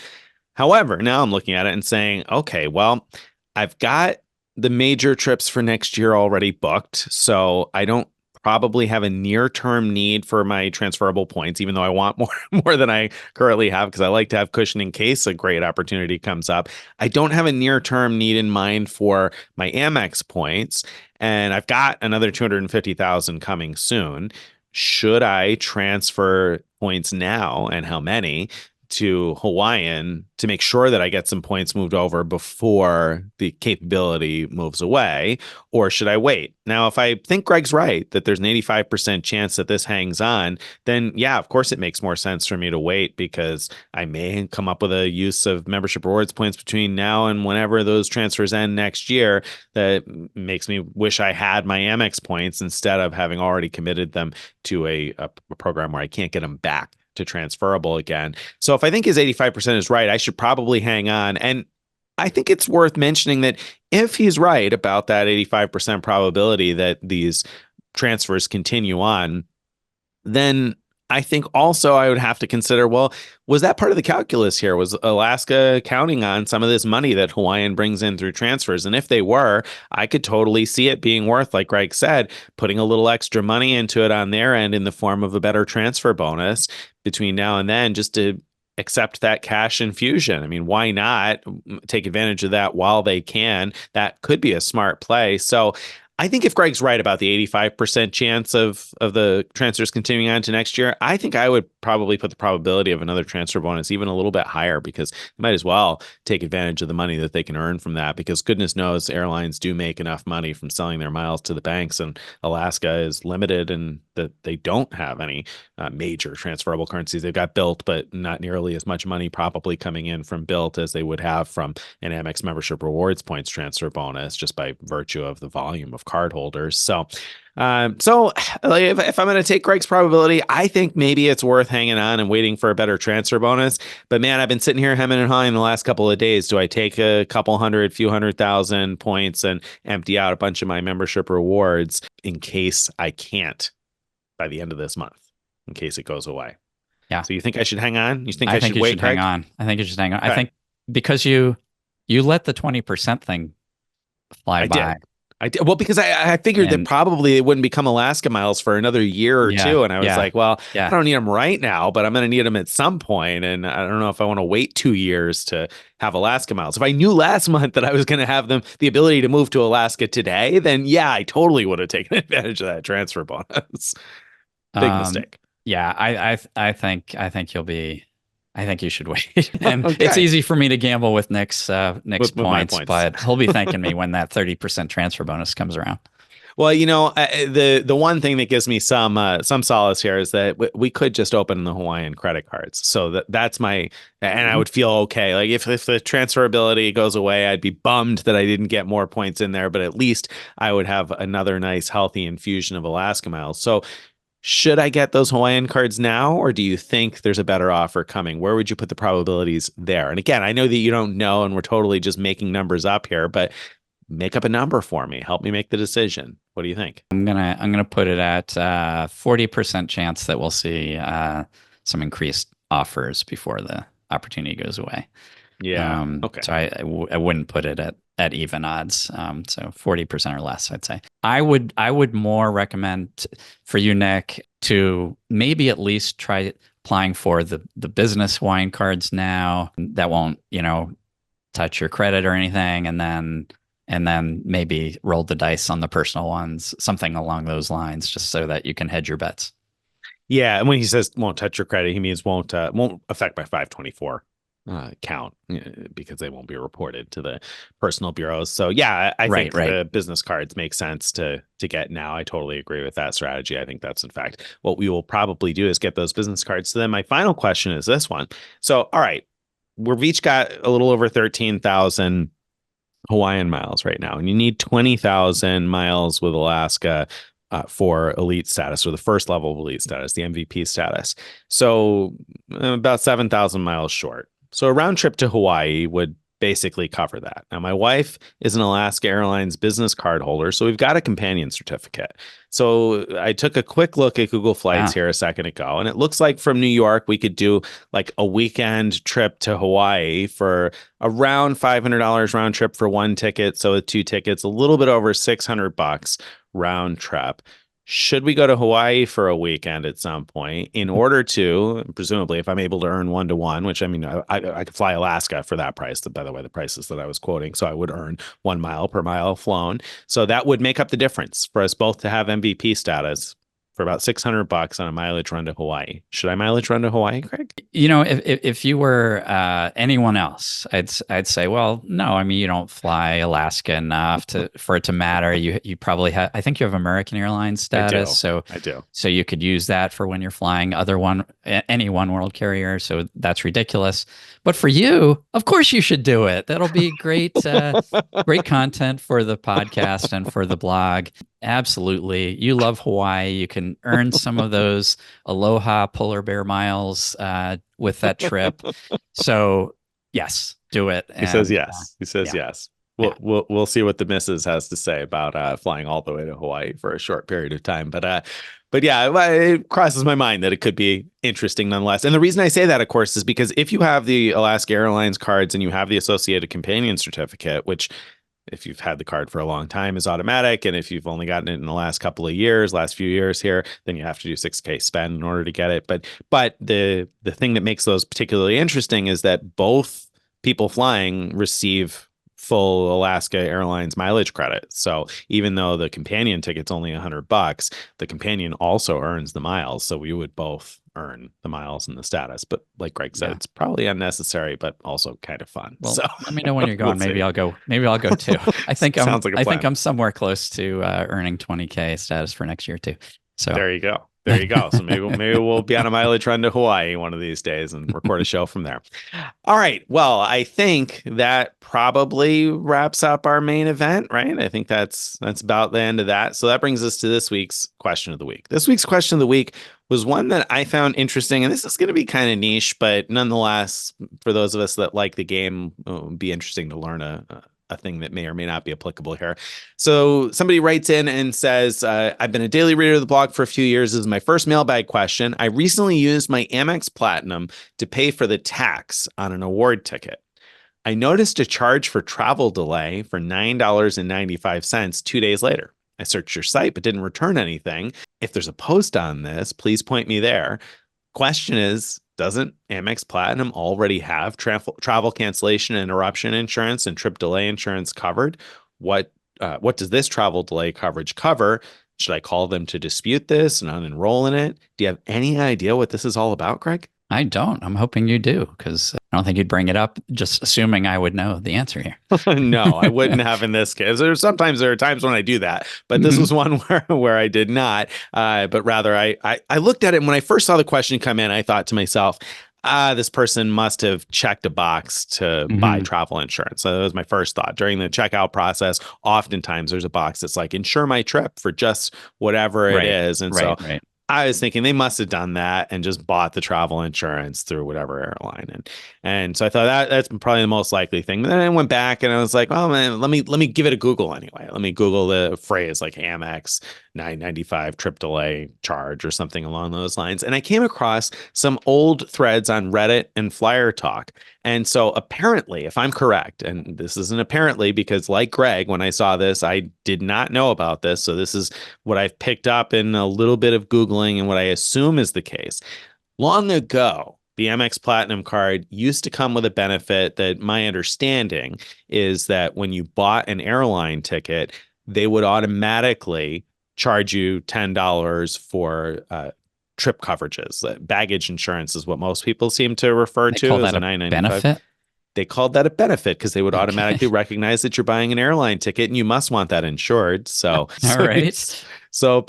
[SPEAKER 2] However, now I'm looking at it and saying, okay, well, I've got the major trips for next year already booked, so I don't probably have a near-term need for my transferable points, even though I want more than I currently have because I like to have cushion in case a great opportunity comes up. I don't have a near-term need in mind for my Amex points, and I've got another 250,000 coming soon. Should I transfer points now, and how many, to Hawaiian to make sure that I get some points moved over before the capability moves away? Or should I wait? Now, if I think Greg's right, that there's an 85% chance that this hangs on, then yeah, of course it makes more sense for me to wait because I may come up with a use of membership rewards points between now and whenever those transfers end next year that makes me wish I had my Amex points instead of having already committed them to a program where I can't get them back to transferable again. So if I think his 85% is right, I should probably hang on. And I think it's worth mentioning that if he's right about that 85% probability that these transfers continue on, then I think also I would have to consider, well, was that part of the calculus here? Was Alaska counting on some of this money that Hawaiian brings in through transfers? And if they were, I could totally see it being worth, like Greg said, putting a little extra money into it on their end in the form of a better transfer bonus between now and then, just to accept that cash infusion. I mean, why not take advantage of that while they can? That could be a smart play. So I think if Greg's right about the 85% chance of the transfers continuing on to next year, I think I would probably put the probability of another transfer bonus even a little bit higher because they might as well take advantage of the money that they can earn from that, because goodness knows airlines do make enough money from selling their miles to the banks, and Alaska is limited and that they don't have any major transferable currencies. They've got Bilt, but not nearly as much money probably coming in from Bilt as they would have from an Amex membership rewards points transfer bonus, just by virtue of the volume of cardholders. So like, if I'm going to take Greg's probability, I think maybe it's worth hanging on and waiting for a better transfer bonus. But man, I've been sitting here hemming and hawing the last couple of days. Do I take a couple hundred, few 100,000 points and empty out a bunch of my membership rewards in case I can't by the end of this month, in case it goes away?
[SPEAKER 1] Yeah.
[SPEAKER 2] So you think I should hang on? You think
[SPEAKER 1] I
[SPEAKER 2] I
[SPEAKER 1] think
[SPEAKER 2] should
[SPEAKER 1] you
[SPEAKER 2] wait,
[SPEAKER 1] should
[SPEAKER 2] Greg?
[SPEAKER 1] hang on. I think you should hang on.
[SPEAKER 2] Okay.
[SPEAKER 1] I think because you let the 20% thing fly
[SPEAKER 2] I
[SPEAKER 1] by.
[SPEAKER 2] did. I did. Well, because I figured that
[SPEAKER 1] And
[SPEAKER 2] probably it wouldn't become Alaska miles for another year or two. And I was like, well, I don't need them right now, but I'm going to need them at some point. And I don't know if I want to wait 2 years to have Alaska miles. If I knew last month that I was going to have them the ability to move to Alaska today, then yeah, I totally would have taken advantage of that transfer bonus. Big mistake.
[SPEAKER 1] Yeah, I think you'll be. I think you should wait. And
[SPEAKER 2] Okay.
[SPEAKER 1] it's easy for me to gamble with Nick's
[SPEAKER 2] With my points.
[SPEAKER 1] but he'll be thanking me when that 30% transfer bonus comes around.
[SPEAKER 2] Well, you know, the one thing that gives me some solace here is that we could just open the Hawaiian credit cards. So that's my, and I would feel okay. Like if the transferability goes away, I'd be bummed that I didn't get more points in there, but at least I would have another nice healthy infusion of Alaska miles. So should I get those Hawaiian cards now, or do you think there's a better offer coming? Where would you put the probabilities there? And again, I know that you don't know, and we're totally just making numbers up here, but make up a number for me. Help me make the decision. What do you think?
[SPEAKER 1] I'm gonna put it at 40% chance that we'll see some increased offers before the opportunity goes away.
[SPEAKER 2] Yeah. Okay.
[SPEAKER 1] So I wouldn't put it at even odds. So 40% or less, I'd say. I would more recommend for you, Nick, to maybe at least try applying for the business Hawaiian cards now. That won't, touch your credit or anything, and then maybe roll the dice on the personal ones, something along those lines, just so that you can hedge your bets.
[SPEAKER 2] Yeah, and when he says won't touch your credit, he means won't affect my 524 count, because they won't be reported to the personal bureaus. So yeah, I think the business cards make sense to get now. I totally agree with that strategy. I think that's in fact what we will probably do, is get those business cards. So then my final question is this one. So all right, we've each got a little over 13,000 Hawaiian miles right now, and you need 20,000 miles with Alaska for elite status, or the first level of elite status, the MVP status. So about 7,000 miles short. So a round trip to Hawaii would basically cover that. Now, my wife is an Alaska Airlines business card holder, so we've got a companion certificate. So I took a quick look at Google Flights
[SPEAKER 1] Wow.
[SPEAKER 2] here a second ago, and it looks like from New York, we could do like a weekend trip to Hawaii for around $500 round trip for one ticket. So with two tickets, a little bit over $600 round trip. Should we go to Hawaii for a weekend at some point in order to, presumably, if I'm able to earn 1-to-1, which I mean, I could fly Alaska for that price, by the way, the prices that I was quoting. So I would earn 1 mile per mile flown. So that would make up the difference for us both to have MVP status for about $600 on a mileage run to Hawaii. Should I mileage run to Hawaii, Craig?
[SPEAKER 1] If you were anyone else, I'd say, well, no. I mean, you don't fly Alaska enough for it to matter. You probably have. I think you have American Airlines status,
[SPEAKER 2] I do.
[SPEAKER 1] so you could use that for when you're flying any one world carrier. So that's ridiculous. But for you, of course, you should do it. That'll be great, great content for the podcast and for the blog. Absolutely. You love Hawaii. You can earn some of those Aloha polar bear miles with that trip. So yes, do it.
[SPEAKER 2] He says yes. He says
[SPEAKER 1] yeah.
[SPEAKER 2] yes. We'll see what the missus has to say about flying all the way to Hawaii for a short period of time. But yeah, it crosses my mind that it could be interesting nonetheless. And the reason I say that, of course, is because if you have the Alaska Airlines cards and you have the associated companion certificate, which if you've had the card for a long time is automatic. And if you've only gotten it in the last few years here, then you have to do $6K spend in order to get it. But the thing that makes those particularly interesting is that both people flying receive full Alaska Airlines mileage credit. So even though the companion ticket's only $100, the companion also earns the miles. So we would both earn the miles and the status. But like Greg said, it's probably unnecessary, but also kind of fun.
[SPEAKER 1] Well,
[SPEAKER 2] so
[SPEAKER 1] let me know when you're going. Maybe I'll go. Maybe I'll go too. I think I think I'm somewhere close to earning 20K status for next year too. So
[SPEAKER 2] there you go. There you go. So maybe we'll be on a mileage run to Hawaii one of these days and record a show from there. All right. Well, I think that probably wraps up our main event, right? I think that's about the end of that. So that brings us to this week's question of the week. This week's question of the week was one that I found interesting, and this is going to be kind of niche, but nonetheless, for those of us that like the game, it would be interesting to learn a thing that may or may not be applicable here. So somebody writes in and says, I've been a daily reader of the blog for a few years. This is my first mailbag question. I recently used my Amex Platinum to pay for the tax on an award ticket. I noticed a charge for travel delay for $9.95 2 days later. I searched your site, but didn't return anything. If there's a post on this, please point me there. Question is, doesn't Amex Platinum already have travel cancellation and interruption insurance and trip delay insurance covered? What does this travel delay coverage cover? Should I call them to dispute this and unenroll in it? Do you have any idea what this is all about, Greg?
[SPEAKER 1] I don't. I'm hoping you do, because I don't think you'd bring it up just assuming I would know the answer here.
[SPEAKER 2] No, I wouldn't have in this case. There are times when I do that, but this was one where I did not. But rather, I looked at it, and when I first saw the question come in, I thought to myself, this person must have checked a box to buy travel insurance. So that was my first thought. During the checkout process, oftentimes there's a box that's like, insure my trip for just whatever it is. And I was thinking they must have done that and just bought the travel insurance through whatever airline. And so I thought that's probably the most likely thing. But then I went back and I was like, well, man, let me give it a Google anyway. Let me Google the phrase like Amex $9.95 trip delay charge or something along those lines. And I came across some old threads on Reddit and Flyer Talk. And so apparently, if I'm correct, and this isn't apparently because like Greg, when I saw this, I did not know about this. So this is what I've picked up in a little bit of Googling and what I assume is the case. Long ago, the Amex Platinum card used to come with a benefit that my understanding is that when you bought an airline ticket, they would automatically charge you $10 for trip coverages. Baggage insurance is what most people seem to refer to as a $9.95
[SPEAKER 1] benefit.
[SPEAKER 2] They called that a benefit because they would automatically recognize that you're buying an airline ticket and you must want that insured. So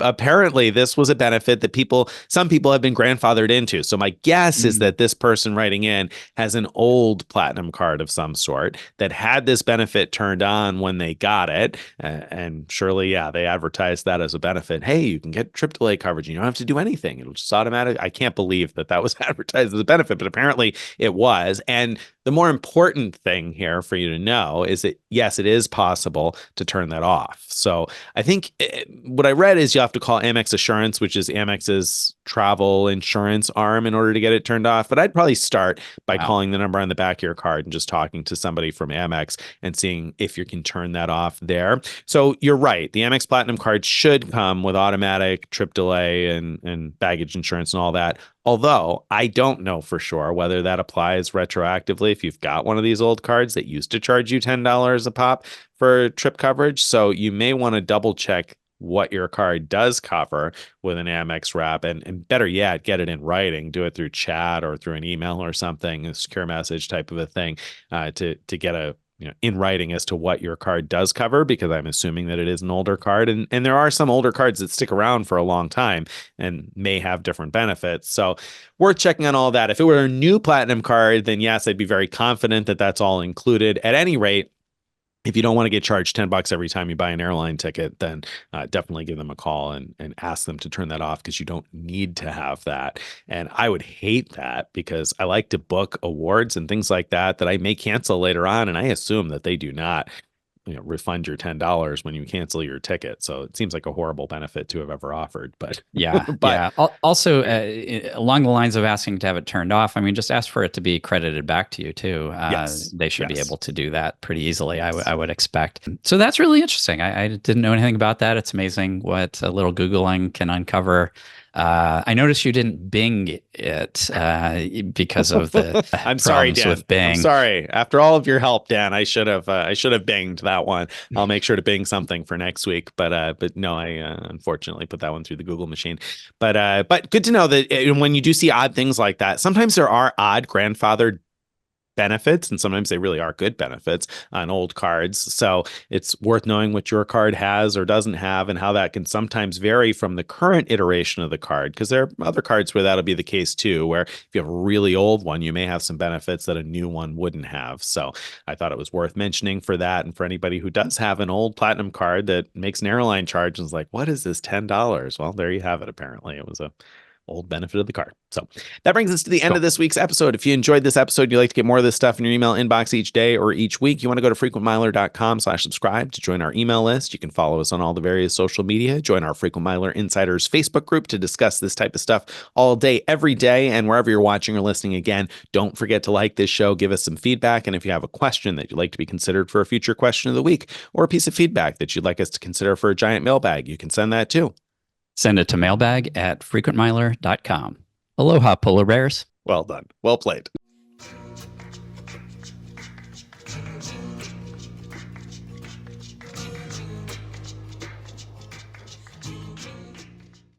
[SPEAKER 2] apparently this was a benefit that some people have been grandfathered into. So my guess is that this person writing in has an old platinum card of some sort that had this benefit turned on when they got it. And surely, they advertised that as a benefit. Hey, you can get trip delay coverage. You don't have to do anything. It'll just automatic. I can't believe that was advertised as a benefit, but apparently it was. And The more important thing here for you to know is that, yes, it is possible to turn that off. So I think what I read is you have to call Amex Assurance, which is Amex's travel insurance arm, in order to get it turned off. But I'd probably start by
[SPEAKER 1] Wow.
[SPEAKER 2] calling the number on the back of your card and just talking to somebody from Amex and seeing if you can turn that off there. So you're right. The Amex Platinum card should come with automatic trip delay and baggage insurance and all that. Although I don't know for sure whether that applies retroactively if you've got one of these old cards that used to charge you $10 a pop for trip coverage. So you may want to double check what your card does cover with an Amex wrap, and better yet, get it in writing. Do it through chat or through an email or something, a secure message type of a thing, to get a in writing as to what your card does cover, because I'm assuming that it is an older card. And there are some older cards that stick around for a long time and may have different benefits. So worth checking on all that. If it were a new Platinum card, then yes, I'd be very confident that that's all included. At any rate, if you don't want to get charged $10 every time you buy an airline ticket, then definitely give them a call and ask them to turn that off, because you don't need to have that. And I would hate that, because I like to book awards and things like that I may cancel later on. And I assume that they do not refund your $10 when you cancel your ticket. So it seems like a horrible benefit to have ever offered. But
[SPEAKER 1] Yeah. Also, along the lines of asking to have it turned off, I mean, just ask for it to be credited back to you too.
[SPEAKER 2] Yes.
[SPEAKER 1] They should be able to do that pretty easily, I would expect. So that's really interesting. I didn't know anything about that. It's amazing what a little Googling can uncover. I noticed you didn't Bing it because of the
[SPEAKER 2] I'm sorry, Dan.
[SPEAKER 1] with Bing.
[SPEAKER 2] I'm sorry. After all of your help, Dan, I should have binged that one. I'll make sure to Bing something for next week. But no, I unfortunately put that one through the Google machine. But good to know that when you do see odd things like that, sometimes there are odd grandfathered benefits, and sometimes they really are good benefits on old cards. So it's worth knowing what your card has or doesn't have, and how that can sometimes vary from the current iteration of the card, because there are other cards where that'll be the case too, where if you have a really old one, you may have some benefits that a new one wouldn't have. So I thought it was worth mentioning for that. And for anybody who does have an old Platinum card that makes an airline charge and is like, what is this $10? Well, there you have it. Apparently it was a old benefit of the card. So that brings us to the end of this week's episode. If you enjoyed this episode, you'd like to get more of this stuff in your email inbox each day or each week, you want to go to frequentmiler.com/subscribe to join our email list. You can follow us on all the various social media, join our Frequent Miler Insiders Facebook group to discuss this type of stuff all day, every day. And wherever you're watching or listening, again, don't forget to like this show, give us some feedback. And if you have a question that you'd like to be considered for a future question of the week, or a piece of feedback that you'd like us to consider for a giant mailbag, you can send that too.
[SPEAKER 1] Send it to mailbag@frequentmiler.com. Aloha, polar bears.
[SPEAKER 2] Well done. Well played.